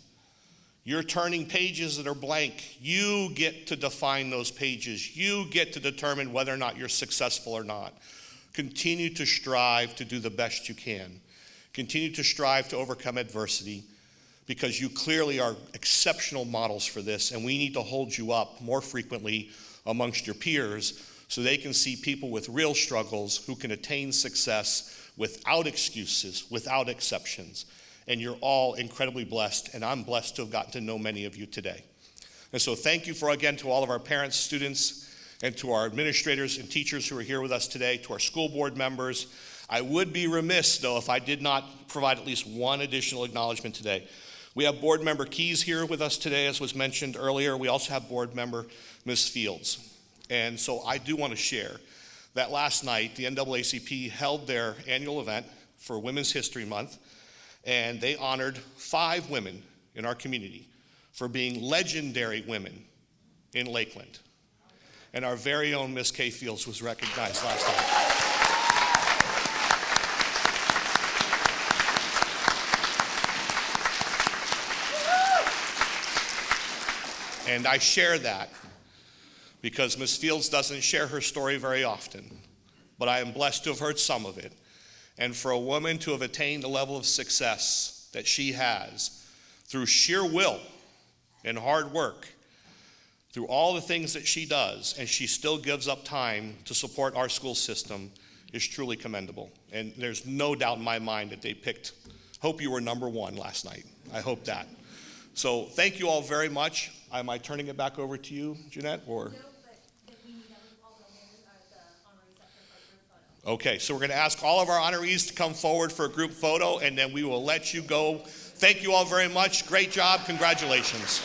You're turning pages that are blank. You get to define those pages. You get to determine whether or not you're successful or not. Continue to strive to do the best you can. Continue to strive to overcome adversity, because you clearly are exceptional models for this, and we need to hold you up more frequently amongst your peers so they can see people with real struggles who can attain success without excuses, without exceptions. And you're all incredibly blessed, and I'm blessed to have gotten to know many of you today. And so thank you to all of our parents, students, and to our administrators and teachers who are here with us today, to our school board members. I would be remiss, though, if I did not provide at least one additional acknowledgement today. We have board member Keys here with us today, as was mentioned earlier. We also have board member Ms. Fields. And so I do want to share that last night, the NAACP held their annual event for Women's History Month, and they honored 5 women in our community for being legendary women in Lakeland. And our very own Miss Kay Fields was recognized last night. And I share that because Ms. Fields doesn't share her story very often, but I am blessed to have heard some of it. And for a woman to have attained the level of success that she has through sheer will and hard work, through all the things that she does, and she still gives up time to support our school system, is truly commendable. And there's no doubt in my mind that they picked Hope you were number one last night. I hope that. So thank you all very much. Am I turning it back over to you, Jeanette, or? Okay, so we're going to ask all of our honorees to come forward for a group photo, and then we will let you go. Thank you all very much. Great job. Congratulations.